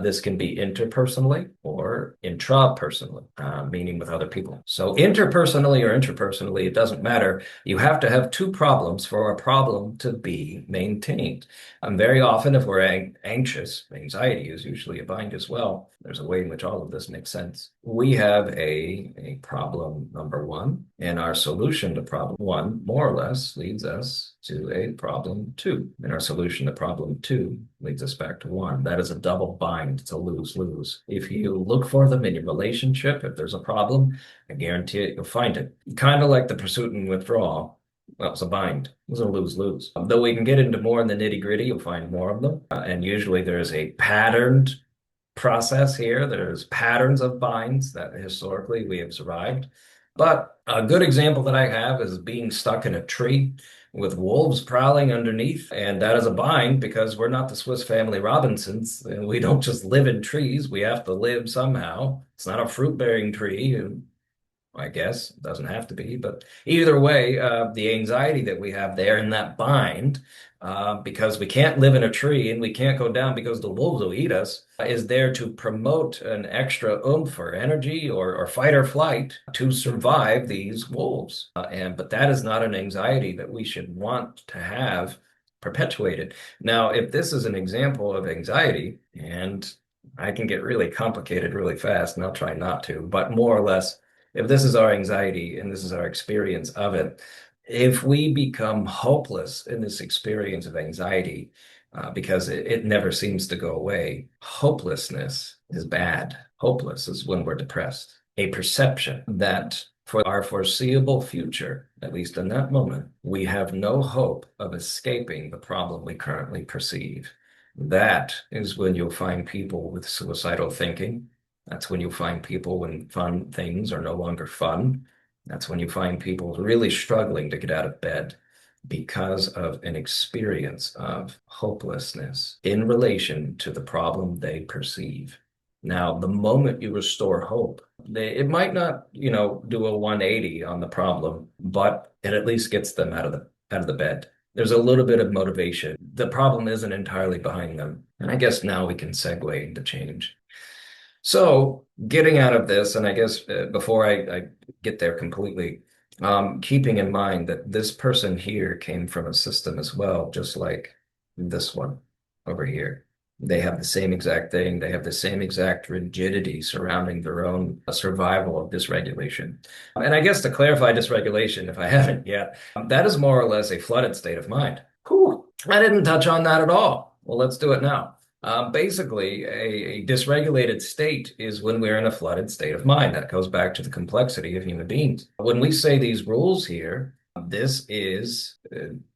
This can be interpersonally or intrapersonally, meaning with other people. So interpersonally or intrapersonally, it doesn't matter. You have to have two problems for a problem to be maintained. Very often, if we're anxious, anxiety is usually a bind as well. There's a way in which all of this makes sense. We have a problem number one, and our solution to problem one, more or less, leads us to a problem two. And our solution to problem two leads us back to one. That is a double bind. It's a lose-lose. If you look for them in your relationship, if there's a problem, I guarantee it, you'll find it. Kind of like the pursuit and withdrawal. Well, it's a bind. It's a lose-lose. Though we can get into more in the nitty-gritty, you'll find more of them. And usually there is a patterned process here. There's patterns of binds that historically we have survived. But a good example that I have is being stuck in a tree with wolves prowling underneath. And that is a bind because we're not the Swiss Family Robinsons. And we don't just live in trees. We have to live somehow. It's not a fruit-bearing tree. I guess it doesn't have to be, but either way, the anxiety that we have there in that bind, because we can't live in a tree and we can't go down because the wolves will eat us, is there to promote an extra oomph or energy or fight or flight to survive these wolves. But that is not an anxiety that we should want to have perpetuated. Now, if this is an example of anxiety, and I can get really complicated really fast, and I'll try not to, but more or less, if this is our anxiety and this is our experience of it, if we become hopeless in this experience of anxiety, because it never seems to go away. Hopelessness is bad. Hopeless is when we're depressed. A perception that for our foreseeable future, at least in that moment, we have no hope of escaping the problem we currently perceive. That is when you'll find people with suicidal thinking. That's when you'll find people when fun things are no longer fun. That's when you find people really struggling to get out of bed because of an experience of hopelessness in relation to the problem they perceive. Now, the moment you restore hope, it might not, do a 180 on the problem, but it at least gets them out of the bed. There's a little bit of motivation. The problem isn't entirely behind them. And I guess now we can segue into change. So, getting out of this, and I guess before I get there completely, keeping in mind that this person here came from a system as well, just like this one over here. They have the same exact thing. They have the same exact rigidity surrounding their own survival of dysregulation. And I guess to clarify dysregulation, if I haven't yet, that is more or less a flooded state of mind. Whew, I didn't touch on that at all. Well, let's do it now. Basically, a dysregulated state is when we're in a flooded state of mind. That goes back to the complexity of human beings. When we say these rules here, this is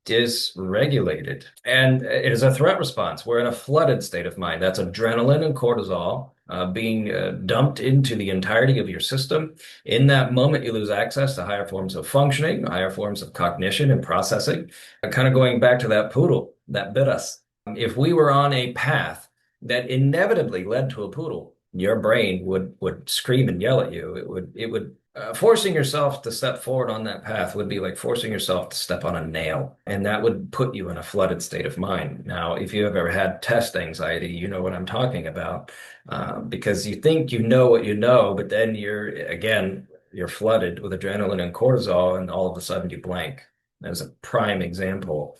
dysregulated. And it is a threat response. We're in a flooded state of mind. That's adrenaline and cortisol being dumped into the entirety of your system. In that moment, you lose access to higher forms of functioning, higher forms of cognition and processing. Kind of going back to that poodle that bit us. If we were on a path that inevitably led to a poodle, your brain would scream and yell at you. It would forcing yourself to step forward on that path would be like forcing yourself to step on a nail, and that would put you in a flooded state of mind. Now, if you have ever had test anxiety, you know what I'm talking about, because you think you know what you know, but then you're flooded with adrenaline and cortisol, and all of a sudden you blank. There's a prime example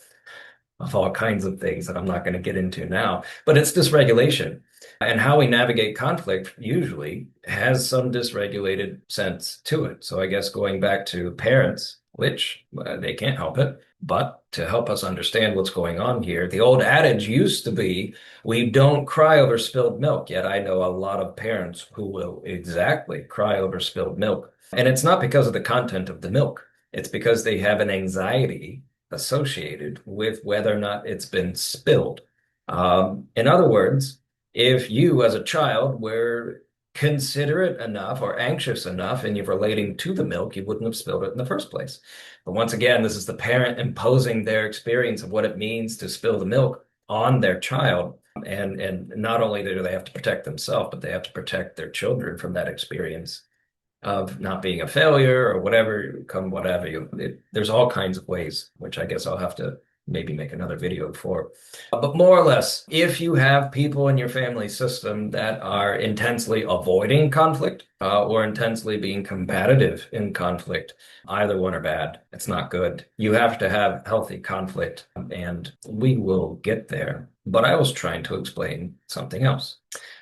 of all kinds of things that I'm not going to get into now. But it's dysregulation. And how we navigate conflict usually has some dysregulated sense to it. So I guess going back to parents, which they can't help it, but to help us understand what's going on here, the old adage used to be, we don't cry over spilled milk. Yet I know a lot of parents who will exactly cry over spilled milk. And it's not because of the content of the milk. It's because they have an anxiety associated with whether or not it's been spilled. In other words, if you as a child were considerate enough or anxious enough and you're relating to the milk, you wouldn't have spilled it in the first place. But once again, this is the parent imposing their experience of what it means to spill the milk on their child. And not only do they have to protect themselves, but they have to protect their children from that experience of not being a failure or whatever there's all kinds of ways, which I guess I'll have to maybe make another video for. But more or less, if you have people in your family system that are intensely avoiding conflict or intensely being combative in conflict, either one are bad. It's not good. You have to have healthy conflict, and we will get there. But I was trying to explain something else.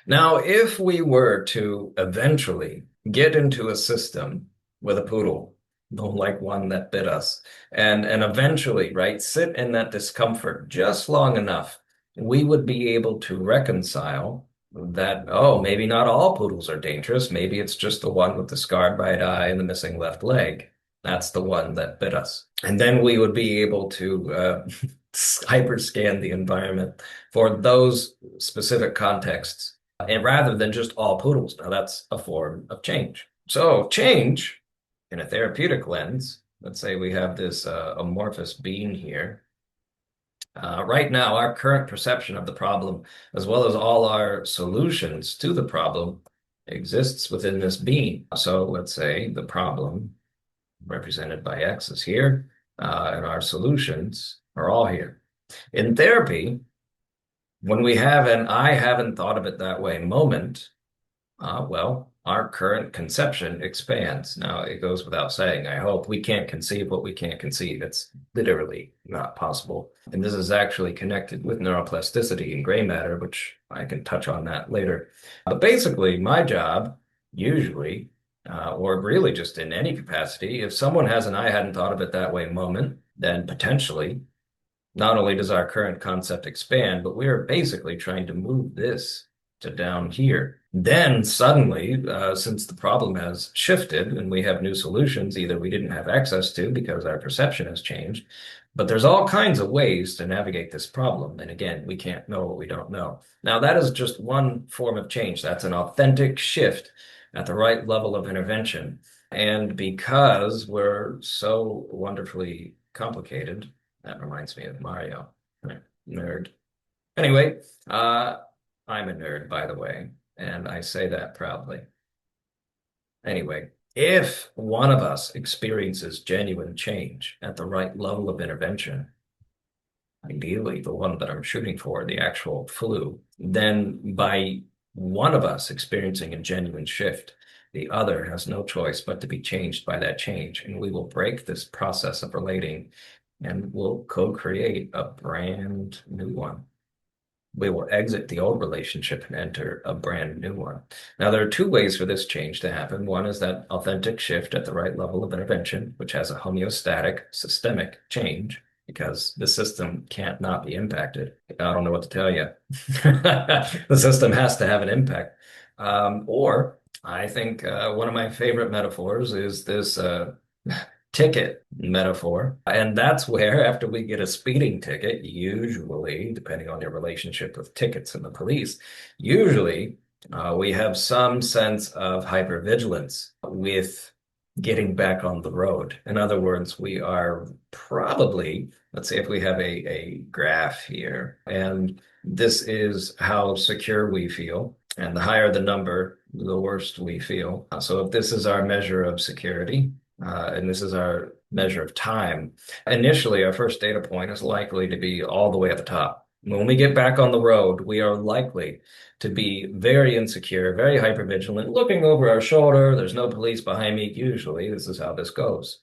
Now, if we were to eventually get into a system with a poodle, like one that bit us, and eventually, right, sit in that discomfort just long enough, we would be able to reconcile that, oh, maybe not all poodles are dangerous. Maybe it's just the one with the scarred right eye and the missing left leg. That's the one that bit us. And then we would be able to hyperscan the environment for those specific contexts, and rather than just all poodles. Now, that's a form of change. So change in a therapeutic lens, let's say we have this amorphous being here. Right now, our current perception of the problem, as well as all our solutions to the problem, exists within this being. So let's say the problem represented by X is here, and our solutions are all here. In therapy, when we have an I haven't thought of it that way moment, well, our current conception expands. Now, it goes without saying, I hope we can't conceive what we can't conceive. It's literally not possible. And this is actually connected with neuroplasticity and gray matter, which I can touch on that later. But basically, my job, usually, or really just in any capacity, if someone has an I hadn't thought of it that way moment, then potentially Not only does our current concept expand, but we are basically trying to move this to down here. Then suddenly, since the problem has shifted and we have new solutions, either we didn't have access to because our perception has changed, but there's all kinds of ways to navigate this problem. And again, we can't know what we don't know. Now, that is just one form of change. That's an authentic shift at the right level of intervention. And because we're so wonderfully complicated, that reminds me of Mario. Nerd. Anyway, I'm a nerd, by the way, and I say that proudly. Anyway, if one of us experiences genuine change at the right level of intervention, ideally the one that I'm shooting for, the actual flu, then by one of us experiencing a genuine shift, the other has no choice but to be changed by that change. And we will break this process of relating and we'll co-create a brand new one. We will exit the old relationship and enter a brand new one. Now, there are two ways for this change to happen. One is that authentic shift at the right level of intervention, which has a homeostatic systemic change because the system can't not be impacted. I don't know what to tell you. The system has to have an impact. Or I think one of my favorite metaphors is this ticket metaphor. And that's where, after we get a speeding ticket, usually, depending on your relationship with tickets and the police, usually we have some sense of hypervigilance with getting back on the road. In other words, we are probably, let's say if we have a graph here, and this is how secure we feel. And the higher the number, the worse we feel. So if this is our measure of security, and this is our measure of time. Initially, our first data point is likely to be all the way at the top. When we get back on the road, we are likely to be very insecure, very hypervigilant, looking over our shoulder. There's no police behind me. Usually, this is how this goes.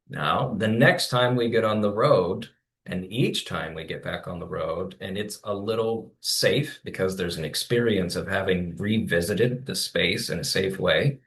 Now, the next time we get on the road, and each time we get back on the road, and it's a little safe because there's an experience of having revisited the space in a safe way,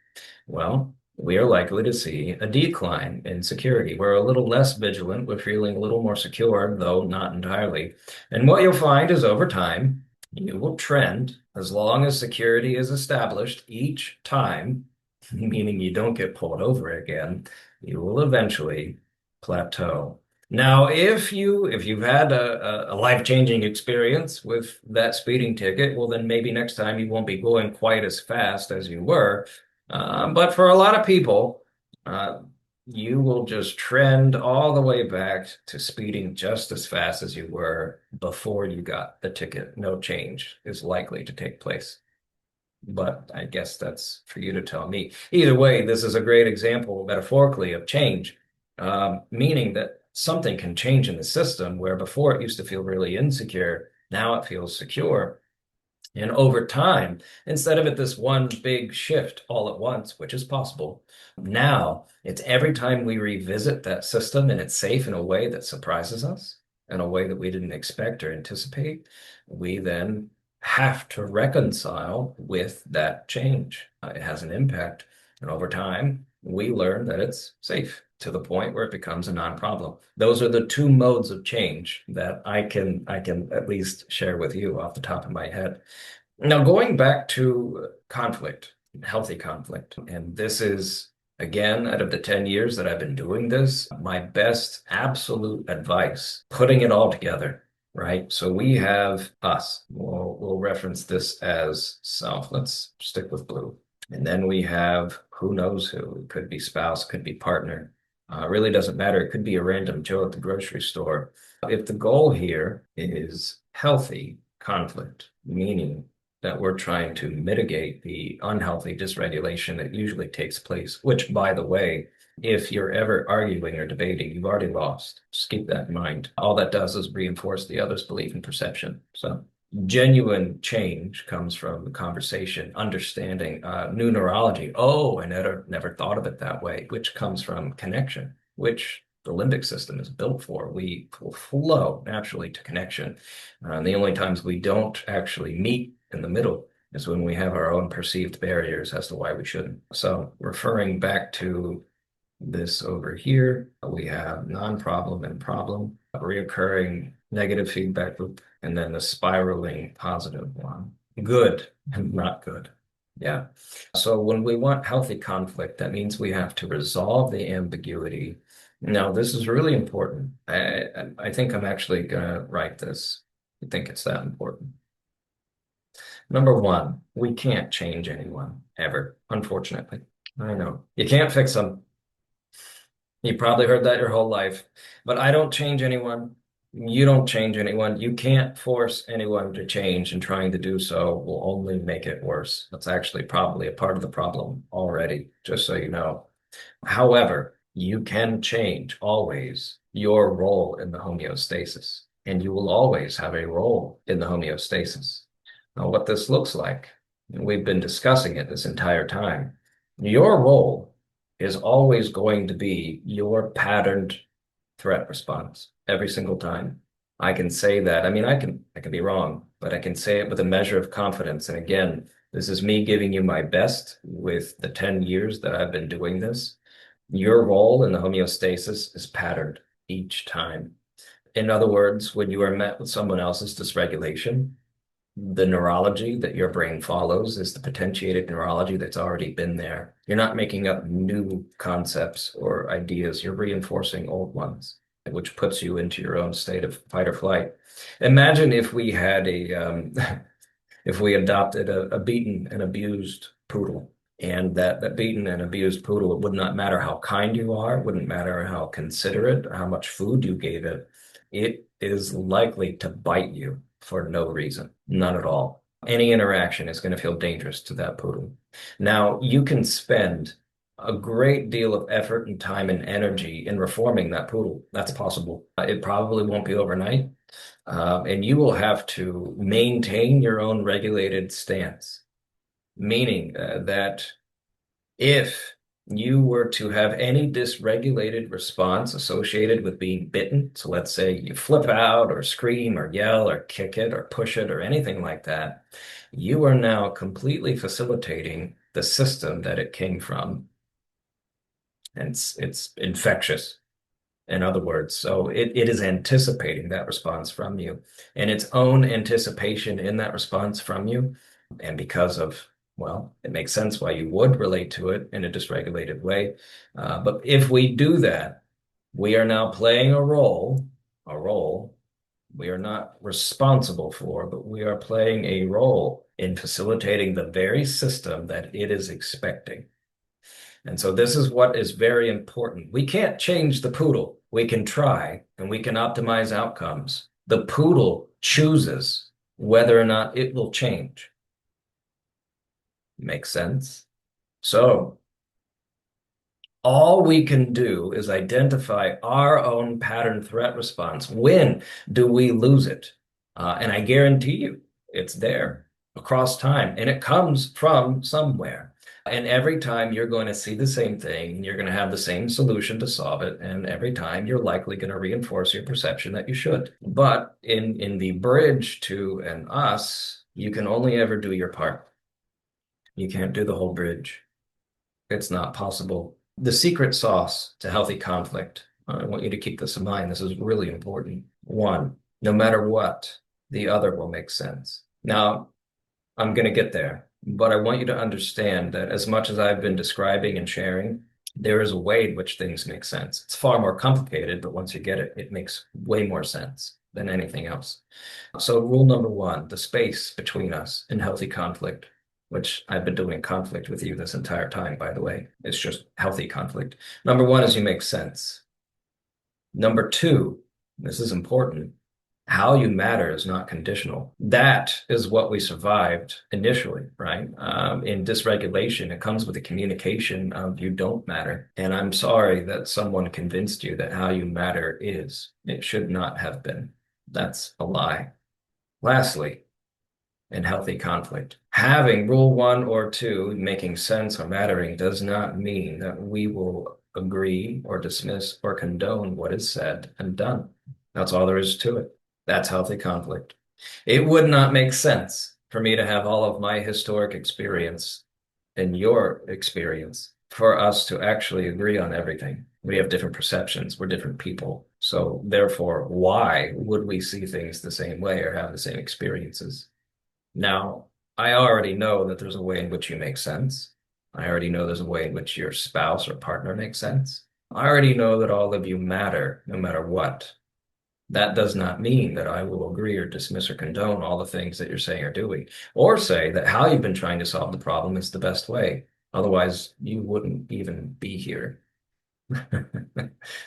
well, we are likely to see a decline in security. We're a little less vigilant. We're feeling a little more secure, though not entirely. And what you'll find is over time, you will trend as long as security is established each time, meaning you don't get pulled over again, you will eventually plateau. Now, if you've had a life-changing experience with that speeding ticket, well, then maybe next time you won't be going quite as fast as you were. But for a lot of people, uh, you will just trend all the way back to speeding just as fast as you were before you got the ticket. No change is likely to take place. But I guess that's for you to tell me. Either way, this is a great example, metaphorically, of change, meaning that something can change in the system where before it used to feel really insecure, now it feels secure. And over time, instead of it this one big shift all at once, which is possible, now it's every time we revisit that system and it's safe in a way that surprises us, in a way that we didn't expect or anticipate, we then have to reconcile with that change. It has an impact. And over time, we learn that it's safe to the point where it becomes a non-problem. Those are the two modes of change that I can at least share with you off the top of my head. Now, going back to conflict, healthy conflict, and this is, again, out of the 10 years that I've been doing this, my best absolute advice, putting it all together, right? So we have us. We'll reference this as self. Let's stick with blue. And then we have who knows who. It could be spouse, could be partner. Really doesn't matter. It could be a random Joe at the grocery store. If the goal here is healthy conflict, meaning that we're trying to mitigate the unhealthy dysregulation that usually takes place, which, by the way, if you're ever arguing or debating, you've already lost. Just keep that in mind. All that does is reinforce the other's belief and perception. So genuine change comes from the conversation, understanding new neurology. Oh, I never thought of it that way, which comes from connection, which the limbic system is built for. We will flow naturally to connection. The only times we don't actually meet in the middle is when we have our own perceived barriers as to why we shouldn't. So referring back to this over here, we have non-problem and problem, reoccurring negative feedback loop, and then the spiraling positive one. Good and not good. Yeah. So when we want healthy conflict, that means we have to resolve the ambiguity. Now, this is really important. I think I'm actually gonna write this. I think it's that important. Number one, we can't change anyone ever, unfortunately. I know. You can't fix them. You probably heard that your whole life, but I don't change anyone. You don't change anyone. You can't force anyone to change, and trying to do so will only make it worse. That's actually probably a part of the problem already, just so you know. However, you can change always your role in the homeostasis, and you will always have a role in the homeostasis. Now, what this looks like, and we've been discussing it this entire time, your role is always going to be your patterned threat response every single time. I can say that. I mean, I can be wrong, but I can say it with a measure of confidence. And again, this is me giving you my best with the 10 years that I've been doing this. Your role in the homeostasis is patterned each time. In other words, when you are met with someone else's dysregulation, the neurology that your brain follows is the potentiated neurology that's already been there. You're not making up new concepts or ideas, you're reinforcing old ones, which puts you into your own state of fight or flight. Imagine if we had if we adopted a beaten and abused poodle, and that beaten and abused poodle, it would not matter how kind you are, it wouldn't matter how considerate or how much food you gave it, it is likely to bite you for no reason, none at all. Any interaction is going to feel dangerous to that poodle. Now, you can spend a great deal of effort and time and energy in reforming that poodle. That's possible. It probably won't be overnight. And you will have to maintain your own regulated stance, meaning that if you were to have any dysregulated response associated with being bitten, so let's say you flip out or scream or yell or kick it or push it or anything like that, you are now completely facilitating the system that it came from. And it's infectious, in other words. So it is anticipating that response from you and its own anticipation in that response from you. And because of, well, it makes sense why you would relate to it in a dysregulated way. But if we do that, we are now playing a role we are not responsible for, but we are playing a role in facilitating the very system that it is expecting. And so this is what is very important. We can't change the poodle. We can try and we can optimize outcomes. The poodle chooses whether or not it will change. Makes sense? So all we can do is identify our own pattern threat response. When do we lose it? And I guarantee you it's there across time, and it comes from somewhere. And every time you're going to see the same thing, and you're going to have the same solution to solve it. And every time you're likely going to reinforce your perception that you should. But in the bridge to an us, you can only ever do your part. You can't do the whole bridge. It's not possible. The secret sauce to healthy conflict, I want you to keep this in mind. This is really important. One, no matter what, the other will make sense. Now, I'm going to get there, but I want you to understand that as much as I've been describing and sharing, there is a way in which things make sense. It's far more complicated, but once you get it, it makes way more sense than anything else. So rule number one, the space between us in healthy conflict, which I've been doing conflict with you this entire time, by the way. It's just healthy conflict. Number one is you make sense. Number two, this is important, how you matter is not conditional. That is what we survived initially, right? In dysregulation, it comes with the communication of you don't matter. And I'm sorry that someone convinced you that how you matter is. It should not have been. That's a lie. Lastly, in healthy conflict, having rule one or two, making sense or mattering, does not mean that we will agree or dismiss or condone what is said and done. That's all there is to it. That's healthy conflict. It would not make sense for me to have all of my historic experience and your experience for us to actually agree on everything. We have different perceptions. We're different people. So therefore, why would we see things the same way or have the same experiences? Now, I already know that there's a way in which you make sense. I already know there's a way in which your spouse or partner makes sense. I already know that all of you matter no matter what. That does not mean that I will agree or dismiss or condone all the things that you're saying or doing, or say that how you've been trying to solve the problem is the best way. Otherwise, you wouldn't even be here.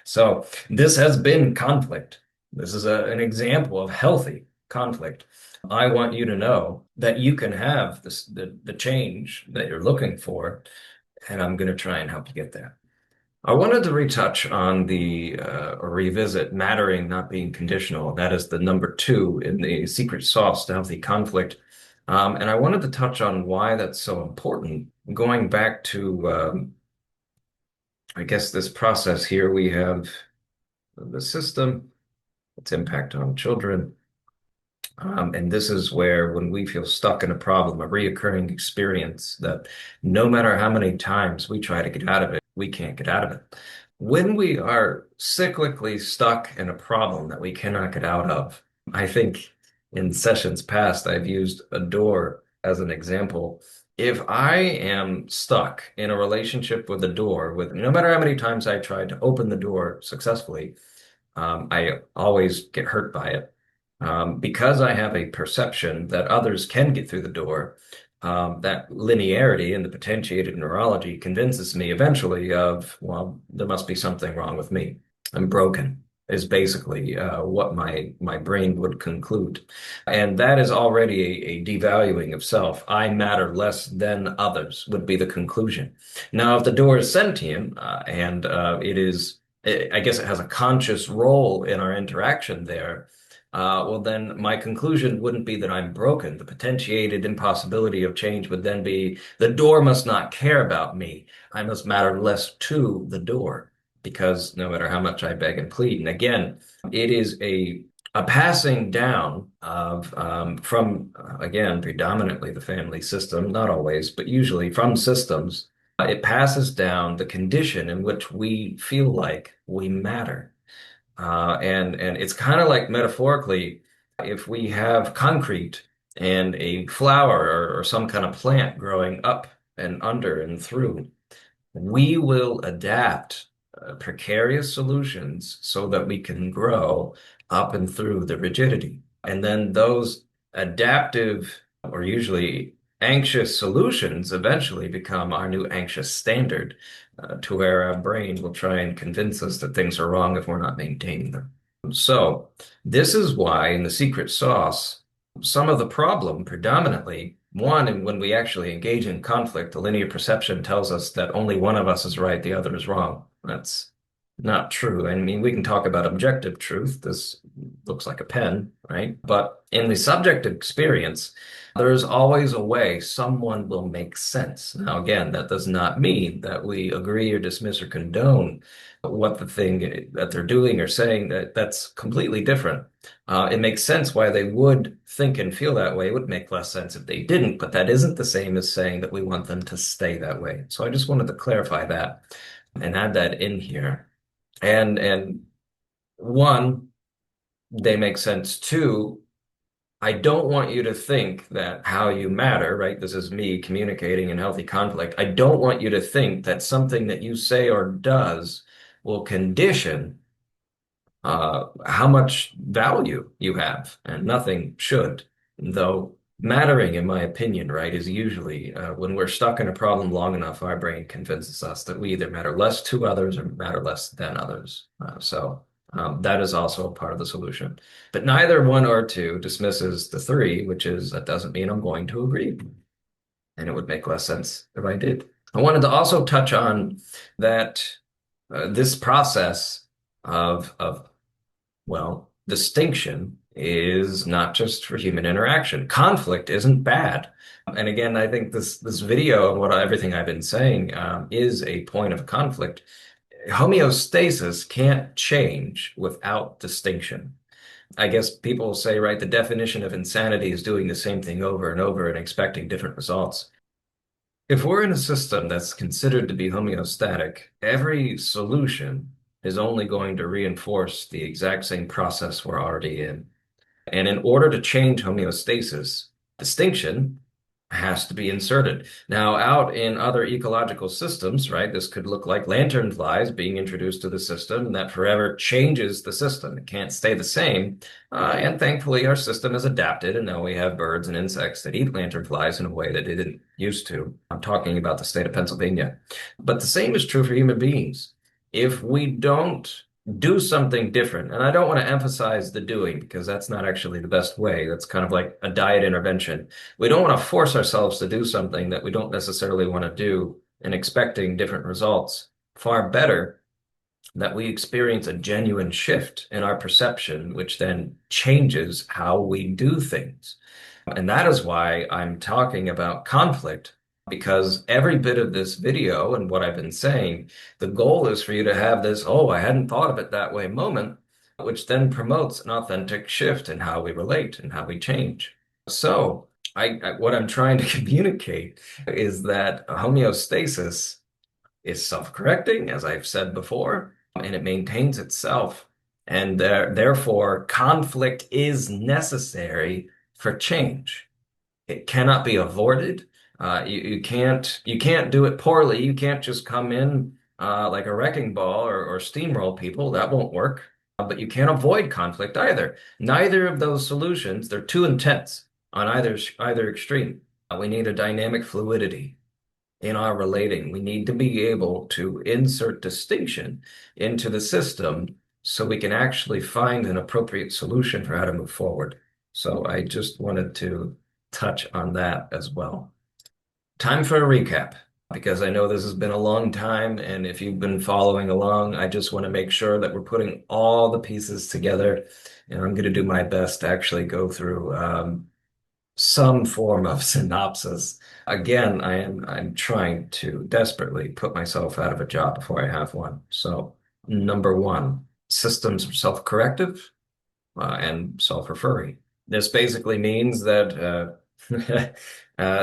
So this has been conflict. This is an example of healthy conflict. I want you to know that you can have the change that you're looking for, and I'm going to try and help you get there. I wanted to retouch on or revisit mattering not being conditional. That is the number two in the secret sauce to healthy conflict. And I wanted to touch on why that's so important. Going back to, I guess, this process here, we have the system, its impact on children. And this is where, when we feel stuck in a problem, a reoccurring experience that no matter how many times we try to get out of it, we can't get out of it. When we are cyclically stuck in a problem that we cannot get out of, I think in sessions past, I've used a door as an example. If I am stuck in a relationship with a door, with no matter how many times I tried to open the door successfully, I always get hurt by it. Because I have a perception that others can get through the door, that linearity in the potentiated neurology convinces me eventually of, well, there must be something wrong with me. I'm broken, is basically what my brain would conclude. And that is already a devaluing of self. I matter less than others would be the conclusion. Now, if the door is sentient and I guess it has a conscious role in our interaction there. Well, then my conclusion wouldn't be that I'm broken. The potentiated impossibility of change would then be the door must not care about me. I must matter less to the door because no matter how much I beg and plead, and again, it is a passing down of from again predominantly the family system, not always, but usually from systems. It passes down the condition in which we feel like we matter. And it's kind of like metaphorically, if we have concrete and a flower or some kind of plant growing up and under and through, we will adapt precarious solutions so that we can grow up and through the rigidity. And then those adaptive or usually anxious solutions eventually become our new anxious standard, to where our brain will try and convince us that things are wrong if we're not maintaining them. So, this is why in the secret sauce, some of the problem predominantly, one, and when we actually engage in conflict, the linear perception tells us that only one of us is right, the other is wrong. That's not true. I mean, we can talk about objective truth. This looks like a pen, right? But in the subjective experience, there's always a way someone will make sense. Now, again, that does not mean that we agree or dismiss or condone what the thing that they're doing or saying. That's completely different. It makes sense why they would think and feel that way. It would make less sense if they didn't, but that isn't the same as saying that we want them to stay that way. So I just wanted to clarify that and add that in here. And one, they make sense. Two, I don't want you to think that how you matter, right? This is me communicating in healthy conflict. I don't want you to think that something that you say or does will condition how much value you have, and nothing should. Though mattering, in my opinion, right, is usually when we're stuck in a problem long enough, our brain convinces us that we either matter less to others or matter less than others. So that is also a part of the solution. But neither one or two dismisses the three, which is that doesn't mean I'm going to agree. And it would make less sense if I did. I wanted to also touch on that this process of well, distinction is not just for human interaction. Conflict isn't bad. And again, I think this video and everything I've been saying is a point of conflict. Homeostasis can't change without distinction. I guess people say, right, the definition of insanity is doing the same thing over and over and expecting different results. If we're in a system that's considered to be homeostatic, every solution is only going to reinforce the exact same process we're already in. And in order to change homeostasis, distinction has to be inserted. Now, out in other ecological systems, right, this could look like lanternflies being introduced to the system, and that forever changes the system. It can't stay the same. And thankfully, our system has adapted, and now we have birds and insects that eat lanternflies in a way that it didn't used to. I'm talking about the state of Pennsylvania. But the same is true for human beings. If we don't do something different, and I don't want to emphasize the doing because that's not actually the best way. That's kind of like a diet intervention. We don't want to force ourselves to do something that we don't necessarily want to do and expecting different results. Far better that we experience a genuine shift in our perception, which then changes how we do things. And that is why I'm talking about conflict, because every bit of this video and what I've been saying, the goal is for you to have this, oh, I hadn't thought of it that way moment, which then promotes an authentic shift in how we relate and how we change. So, what I'm trying to communicate is that homeostasis is self-correcting, as I've said before, and it maintains itself. And therefore, conflict is necessary for change. It cannot be avoided. You can't do it poorly. You can't just come in like a wrecking ball or steamroll people. That won't work. But you can't avoid conflict either. Neither of those solutions, they're too intense on either extreme. We need a dynamic fluidity in our relating. We need to be able to insert distinction into the system so we can actually find an appropriate solution for how to move forward. So I just wanted to touch on that as well. Time for a recap, because I know this has been a long time, and if you've been following along, I just want to make sure that we're putting all the pieces together, and I'm going to do my best to actually go through some form of synopsis. Again, I'm trying to desperately put myself out of a job before I have one. So, number one, systems are self-corrective and self-referring. This basically means that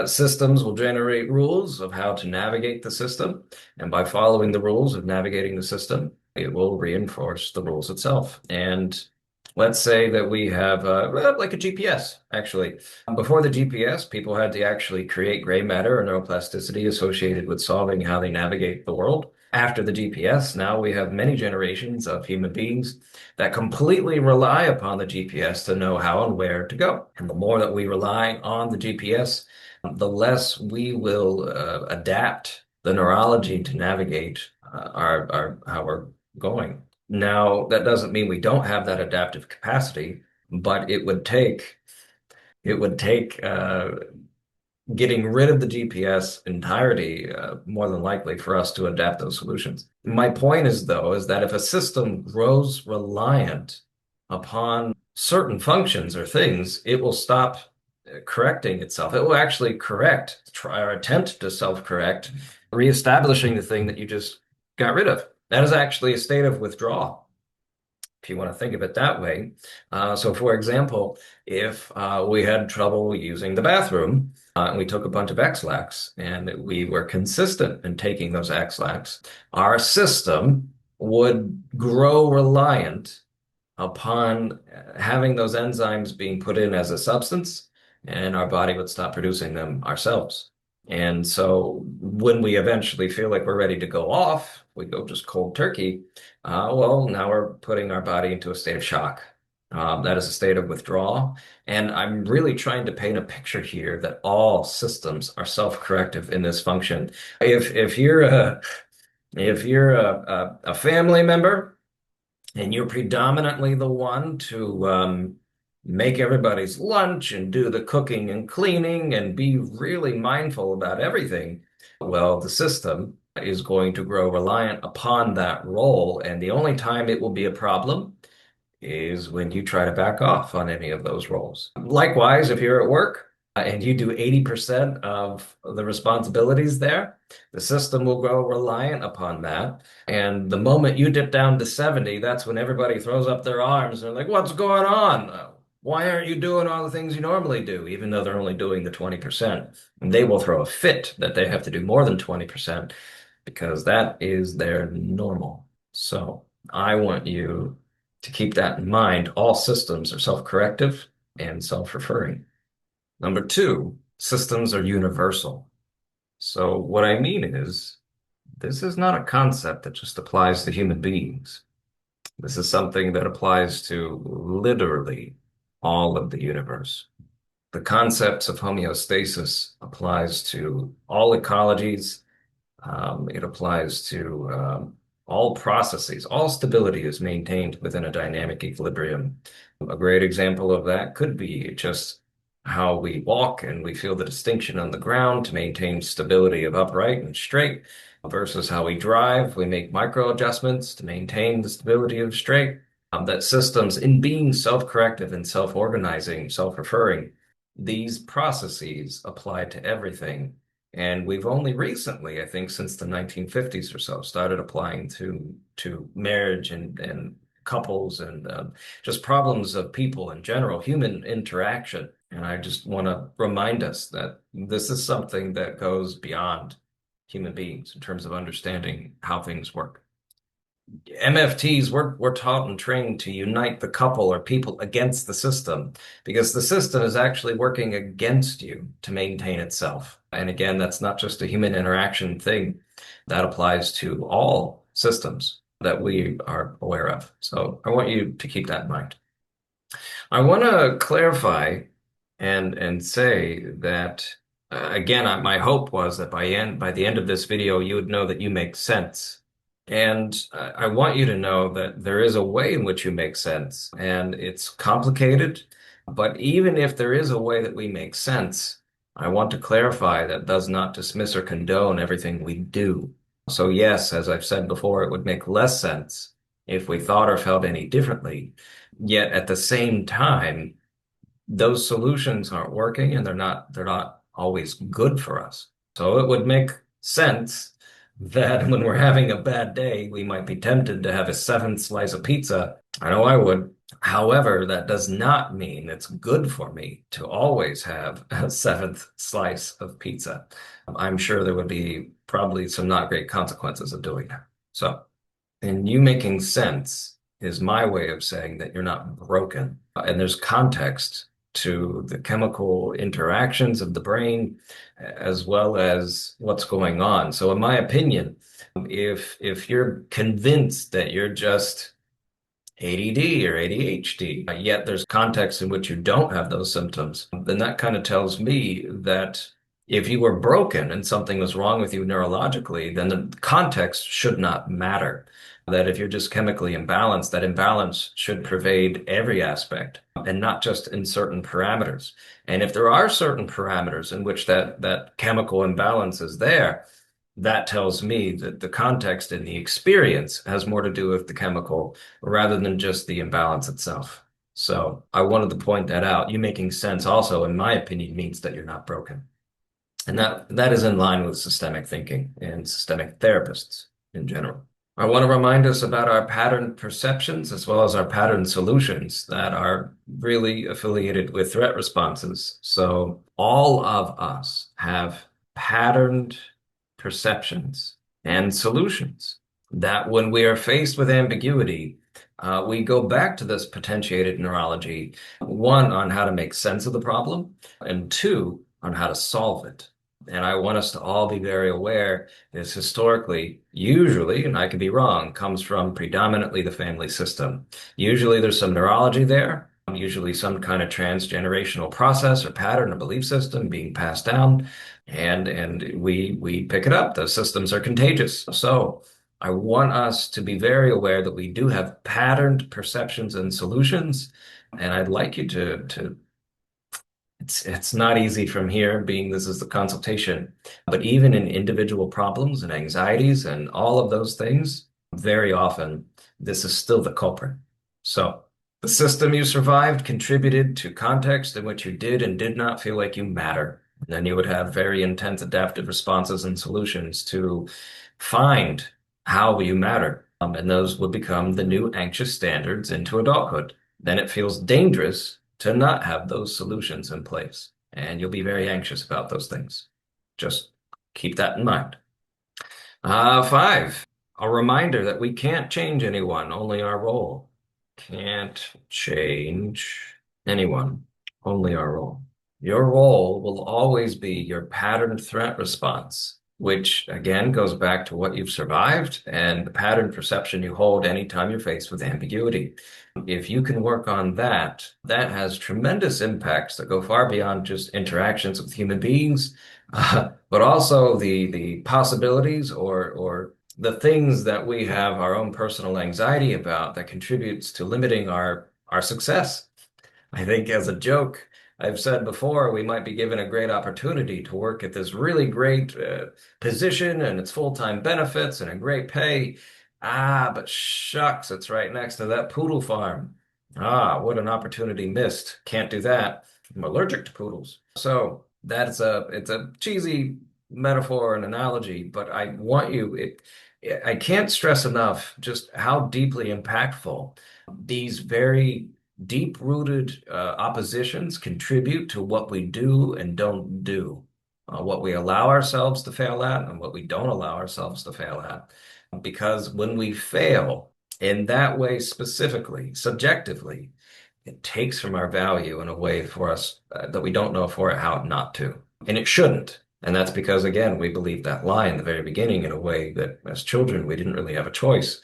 systems will generate rules of how to navigate the system, and by following the rules of navigating the system, it will reinforce the rules itself. And let's say that we have like a GPS, actually. Before the GPS, people had to actually create gray matter or neuroplasticity associated with solving how they navigate the world. After the GPS, now we have many generations of human beings that completely rely upon the GPS to know how and where to go. And the more that we rely on the GPS, the less we will adapt the neurology to navigate our how we're going. Now, that doesn't mean we don't have that adaptive capacity, but it would take getting rid of the GPS entirety, more than likely for us to adapt those solutions. My point is, though, is that if a system grows reliant upon certain functions or things, it will stop correcting itself. It will actually correct, try or attempt to self-correct, reestablishing the thing that you just got rid of. That is actually a state of withdrawal, if you want to think of it that way. So, for example, if we had trouble using the bathroom and we took a bunch of X-lax and we were consistent in taking those X-lax, our system would grow reliant upon having those enzymes being put in as a substance, and our body would stop producing them ourselves. And so when we eventually feel like we're ready to go off, we go just cold turkey. Well, now we're putting our body into a state of shock. That is a state of withdrawal. And I'm really trying to paint a picture here that all systems are self-corrective in this function. If you're a family member and you're predominantly the one to make everybody's lunch and do the cooking and cleaning and be really mindful about everything, well, the system is going to grow reliant upon that role. And the only time it will be a problem is when you try to back off on any of those roles. Likewise, if you're at work and you do 80% of the responsibilities there, the system will grow reliant upon that. And the moment you dip down to 70, that's when everybody throws up their arms and they're like, what's going on? Why aren't you doing all the things you normally do, even though they're only doing the 20%? And they will throw a fit that they have to do more than 20% because that is their normal. So I want you to keep that in mind. All systems are self-corrective and self-referring. Number two, systems are universal. So what I mean is, this is not a concept that just applies to human beings. This is something that applies to literally all of the universe. The concepts of homeostasis applies to all ecologies. It applies to all processes. All stability is maintained within a dynamic equilibrium. A great example of that could be just how we walk and we feel the distinction on the ground to maintain stability of upright and straight versus how we drive. We make micro adjustments to maintain the stability of straight. That systems, in being self-corrective and self-organizing, self-referring, these processes apply to everything. And we've only recently, I think, since the 1950s or so, started applying to marriage and couples and just problems of people in general, human interaction. And I just want to remind us that this is something that goes beyond human beings in terms of understanding how things work. MFTs, we're taught and trained to unite the couple or people against the system because the system is actually working against you to maintain itself. And again, that's not just a human interaction thing. That applies to all systems that we are aware of. So I want you to keep that in mind. I want to clarify and say that again, my hope was that by the end of this video, you would know that you make sense. And I want you to know that there is a way in which you make sense, and it's complicated. But even if there is a way that we make sense, I want to clarify that does not dismiss or condone everything we do. So yes, as I've said before, it would make less sense if we thought or felt any differently. Yet at the same time, those solutions aren't working and they're not always good for us. So it would make sense that when we're having a bad day, we might be tempted to have a seventh slice of pizza. I know I would. However, that does not mean it's good for me to always have a seventh slice of pizza. I'm sure there would be probably some not great consequences of doing that. So, and you making sense is my way of saying that you're not broken. And there's context to the chemical interactions of the brain as well as what's going on. So in my opinion, if you're convinced that you're just ADD or ADHD, yet there's context in which you don't have those symptoms, then that kind of tells me that if you were broken and something was wrong with you neurologically, then the context should not matter. That if you're just chemically imbalanced, that imbalance should pervade every aspect and not just in certain parameters. And if there are certain parameters in which that chemical imbalance is there, that tells me that the context and the experience has more to do with the chemical rather than just the imbalance itself. So I wanted to point that out. You making sense also, in my opinion, means that you're not broken. And that is in line with systemic thinking and systemic therapists in general. I want to remind us about our pattern perceptions as well as our pattern solutions that are really affiliated with threat responses. So all of us have patterned perceptions and solutions that when we are faced with ambiguity, we go back to this potentiated neurology, one, on how to make sense of the problem, and two, on how to solve it. And I want us to all be very aware this historically, usually, and I could be wrong, comes from predominantly the family system. Usually there's some neurology there, usually some kind of transgenerational process or pattern or belief system being passed down, and we pick it up. Those systems are contagious. So I want us to be very aware that we do have patterned perceptions and solutions. And I'd like you to it's not easy from here, being this is the consultation, but even in individual problems and anxieties and all of those things, very often this is still the culprit. So the system you survived contributed to context in which you did and did not feel like you matter. And then you would have very intense adaptive responses and solutions to find how you matter. And those would become the new anxious standards into adulthood. Then it feels dangerous to not have those solutions in place. And you'll be very anxious about those things. Just keep that in mind. Five. A reminder that we can't change anyone, only our role. Can't change anyone, only our role. Your role will always be your patterned threat response, which again goes back to what you've survived and the pattern perception you hold anytime you're faced with ambiguity. If you can work on that, that has tremendous impacts that go far beyond just interactions with human beings, but also the possibilities or the things that we have our own personal anxiety about that contributes to limiting our success. I think as a joke, I've said before, we might be given a great opportunity to work at this really great position and it's full-time benefits and a great pay. Ah, but shucks, it's right next to that poodle farm. Ah, what an opportunity missed. Can't do that. I'm allergic to poodles. So that's it's a cheesy metaphor and analogy, but I want you, I can't stress enough just how deeply impactful these very deep-rooted oppositions contribute to what we do and don't do, what we allow ourselves to fail at and what we don't allow ourselves to fail at. Because when we fail in that way specifically, subjectively, it takes from our value in a way for us that we don't know for it how not to. And it shouldn't. And that's because, again, we believed that lie in the very beginning in a way that as children, we didn't really have a choice.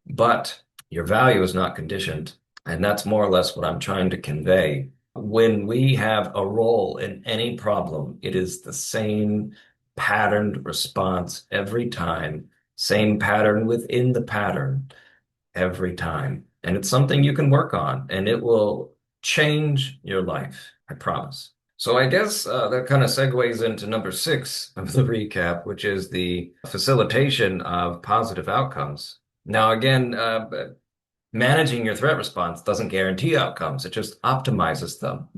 But your value is not conditioned. And that's more or less what I'm trying to convey. When we have a role in any problem, it is the same patterned response every time, same pattern within the pattern every time. And it's something you can work on, and it will change your life, I promise. So I guess that kind of segues into number six of the recap, which is the facilitation of positive outcomes. Now, again, managing your threat response doesn't guarantee outcomes, it just optimizes them.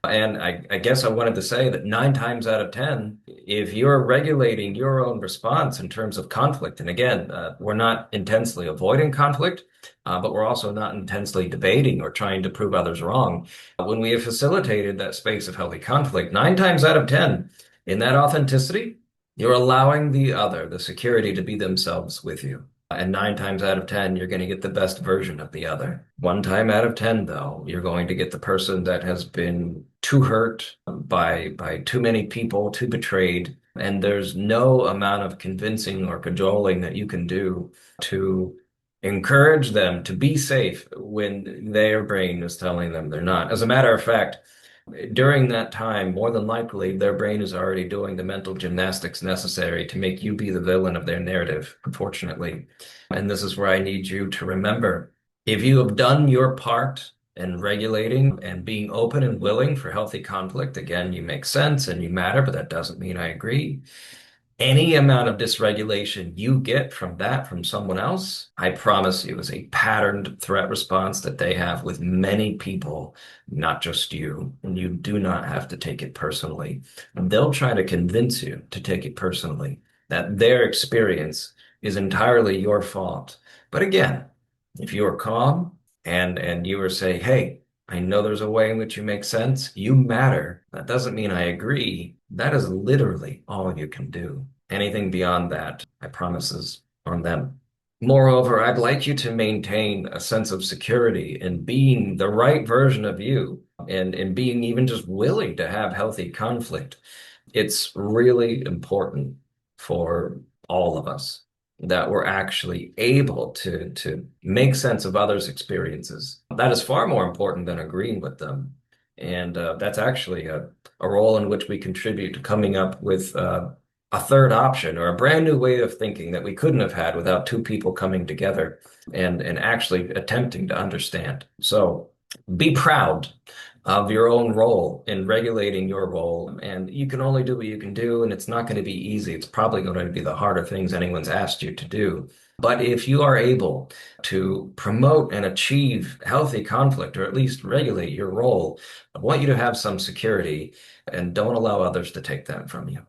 And I guess I wanted to say that 9 times out of 10, if you're regulating your own response in terms of conflict, and again, we're not intensely avoiding conflict, but we're also not intensely debating or trying to prove others wrong. When we have facilitated that space of healthy conflict, 9 times out of 10, in that authenticity, you're allowing the other, the security, to be themselves with you. And 9 times out of 10, you're going to get the best version of the other. 1 time out of 10, though, you're going to get the person that has been too hurt by too many people, too betrayed. And there's no amount of convincing or cajoling that you can do to encourage them to be safe when their brain is telling them they're not. As a matter of fact, during that time, more than likely, their brain is already doing the mental gymnastics necessary to make you be the villain of their narrative, unfortunately. And this is where I need you to remember, if you have done your part in regulating and being open and willing for healthy conflict, again, you make sense and you matter, but that doesn't mean I agree. Any amount of dysregulation you get from that from someone else, I promise you, is a patterned threat response that they have with many people, not just you. And you do not have to take it personally. They'll try to convince you to take it personally, that their experience is entirely your fault. But again, if you are calm and you are saying, hey, I know there's a way in which you make sense. You matter. That doesn't mean I agree. That is literally all you can do. Anything beyond that, I promise, is on them. Moreover, I'd like you to maintain a sense of security in being the right version of you and being even just willing to have healthy conflict. It's really important for all of us that we're actually able to make sense of others' experiences. That is far more important than agreeing with them. And that's actually a role in which we contribute to coming up with a third option or a brand new way of thinking that we couldn't have had without two people coming together and actually attempting to understand. So be proud of your own role in regulating your role. And you can only do what you can do, and it's not going to be easy. It's probably going to be the harder things anyone's asked you to do. But if you are able to promote and achieve healthy conflict, or at least regulate your role, I want you to have some security and don't allow others to take that from you.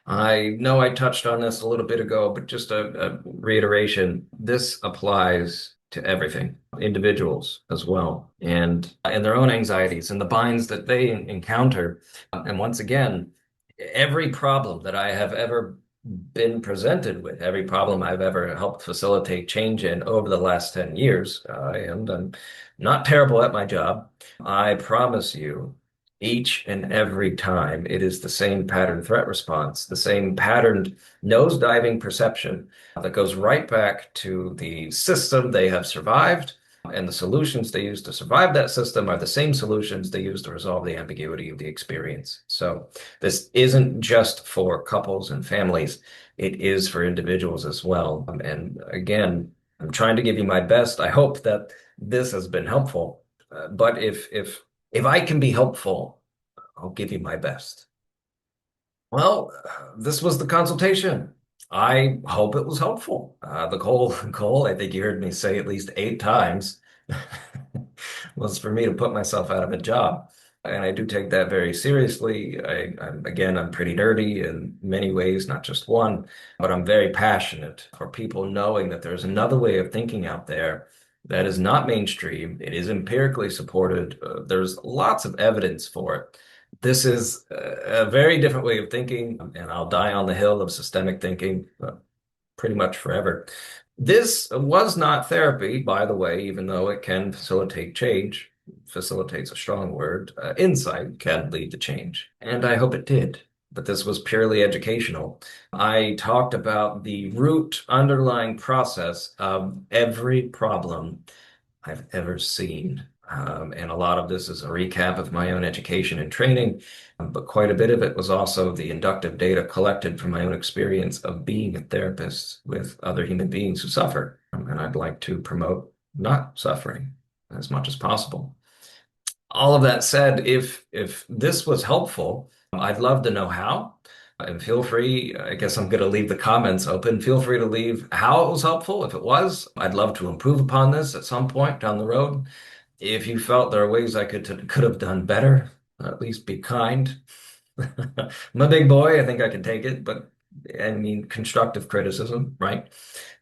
I know I touched on this a little bit ago, but just a reiteration. This applies to everything, individuals as well, and their own anxieties and the binds that they encounter. And once again, every problem that I have ever been presented with, every problem I've ever helped facilitate change in over the last 10 years, and I'm not terrible at my job, I promise you, each and every time it is the same pattern threat response, the same patterned nose-diving perception that goes right back to the system they have survived. And the solutions they use to survive that system are the same solutions they use to resolve the ambiguity of the experience. So this isn't just for couples and families, it is for individuals as well. And again, I'm trying to give you my best. I hope that this has been helpful. But if I can be helpful, I'll give you my best. Well, this was the consultation. I hope it was helpful. The goal, I think you heard me say at least 8 times, was for me to put myself out of a job. And I do take that very seriously. I'm pretty nerdy in many ways, not just one, but I'm very passionate for people knowing that there's another way of thinking out there that is not mainstream. It is empirically supported. There's lots of evidence for it. This is a very different way of thinking, and I'll die on the hill of systemic thinking pretty much forever. This was not therapy, by the way, even though it can facilitate change. Facilitates a strong word. Insight can lead to change, and I hope it did. But this was purely educational. I talked about the root underlying process of every problem I've ever seen. And a lot of this is a recap of my own education and training, but quite a bit of it was also the inductive data collected from my own experience of being a therapist with other human beings who suffer. And I'd like to promote not suffering as much as possible. All of that said, if this was helpful, I'd love to know how. And feel free, I guess I'm going to leave the comments open. Feel free to leave how it was helpful. If it was, I'd love to improve upon this at some point down the road. If you felt there are ways I could have done better, at least be kind. I'm a big boy. I think I can take it, but I mean, constructive criticism, right?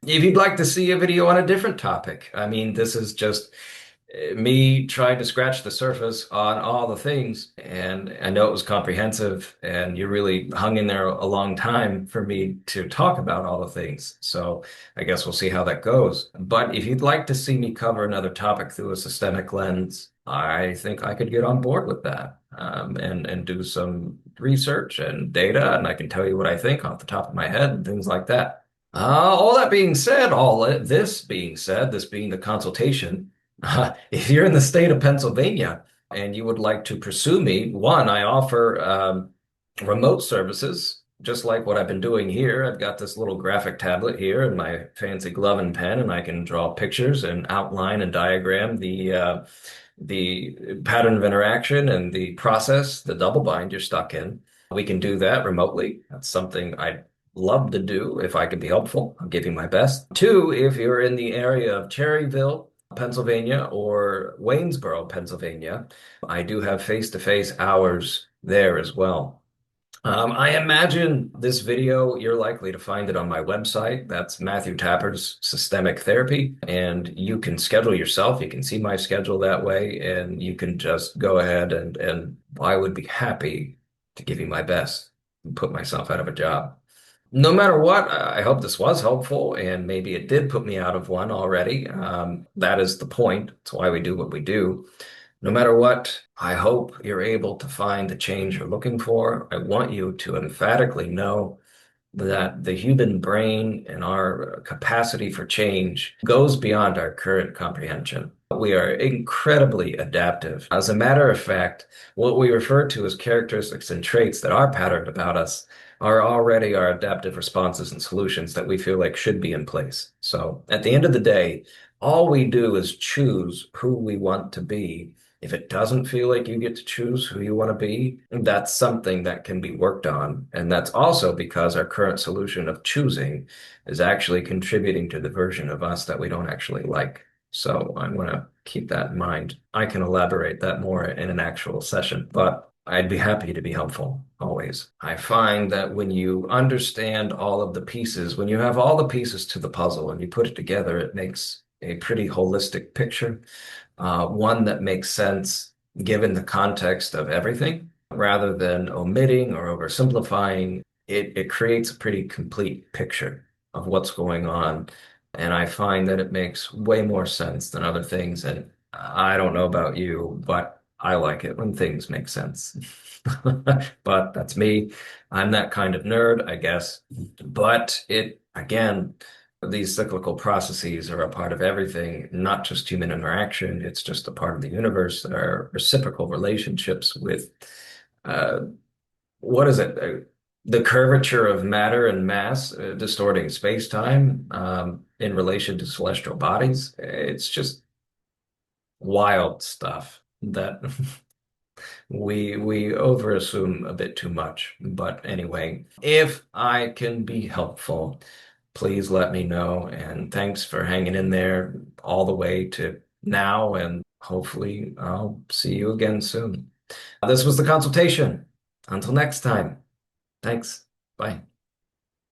If you'd like to see a video on a different topic, I mean, this is just me trying to scratch the surface on all the things. And I know it was comprehensive, and you really hung in there a long time for me to talk about all the things. So I guess we'll see how that goes. But if you'd like to see me cover another topic through a systemic lens, I think I could get on board with that, and do some research and data, and I can tell you what I think off the top of my head and things like that. All that being said, this being said, this being the consultation, if you're in the state of Pennsylvania and you would like to pursue me, one, I offer remote services, just like what I've been doing here. I've got this little graphic tablet here and my fancy glove and pen, and I can draw pictures and outline and diagram the pattern of interaction and the process, the double bind you're stuck in. We can do that remotely. That's something I'd love to do if I could be helpful. I'll give you my best. Two, if you're in the area of Cherryville, Pennsylvania, or Waynesboro, Pennsylvania, I do have face-to-face hours there as well. I imagine this video, you're likely to find it on my website. That's Matthew Tapper's Systemic Therapy. And you can schedule yourself. You can see my schedule that way. And you can just go ahead and I would be happy to give you my best and put myself out of a job. No matter what, I hope this was helpful, and maybe it did put me out of one already. That is the point. It's why we do what we do. No matter what, I hope you're able to find the change you're looking for. I want you to emphatically know that the human brain and our capacity for change goes beyond our current comprehension. We are incredibly adaptive. As a matter of fact, what we refer to as characteristics and traits that are patterned about us are already our adaptive responses and solutions that we feel like should be in place. So at the end of the day, all we do is choose who we want to be. If it doesn't feel like you get to choose who you want to be, that's something that can be worked on. And that's also because our current solution of choosing is actually contributing to the version of us that we don't actually like. So I want to keep that in mind. I can elaborate that more in an actual session, but I'd be happy to be helpful always. I find that when you understand all of the pieces, when you have all the pieces to the puzzle and you put it together, it makes a pretty holistic picture, one that makes sense given the context of everything, rather than omitting or oversimplifying. it creates a pretty complete picture of what's going on. And I find that it makes way more sense than other things. And I don't know about you, but I like it when things make sense. But that's me. I'm that kind of nerd, I guess. But again, these cyclical processes are a part of everything, not just human interaction. It's just a part of the universe. There are reciprocal relationships with uh, what is it? The curvature of matter and mass distorting space-time in relation to celestial bodies. It's just wild stuff that we overassume a bit too much. But anyway, if I can be helpful, please let me know. And thanks for hanging in there all the way to now. And hopefully I'll see you again soon. This was the consultation. Until next time. Thanks. Bye.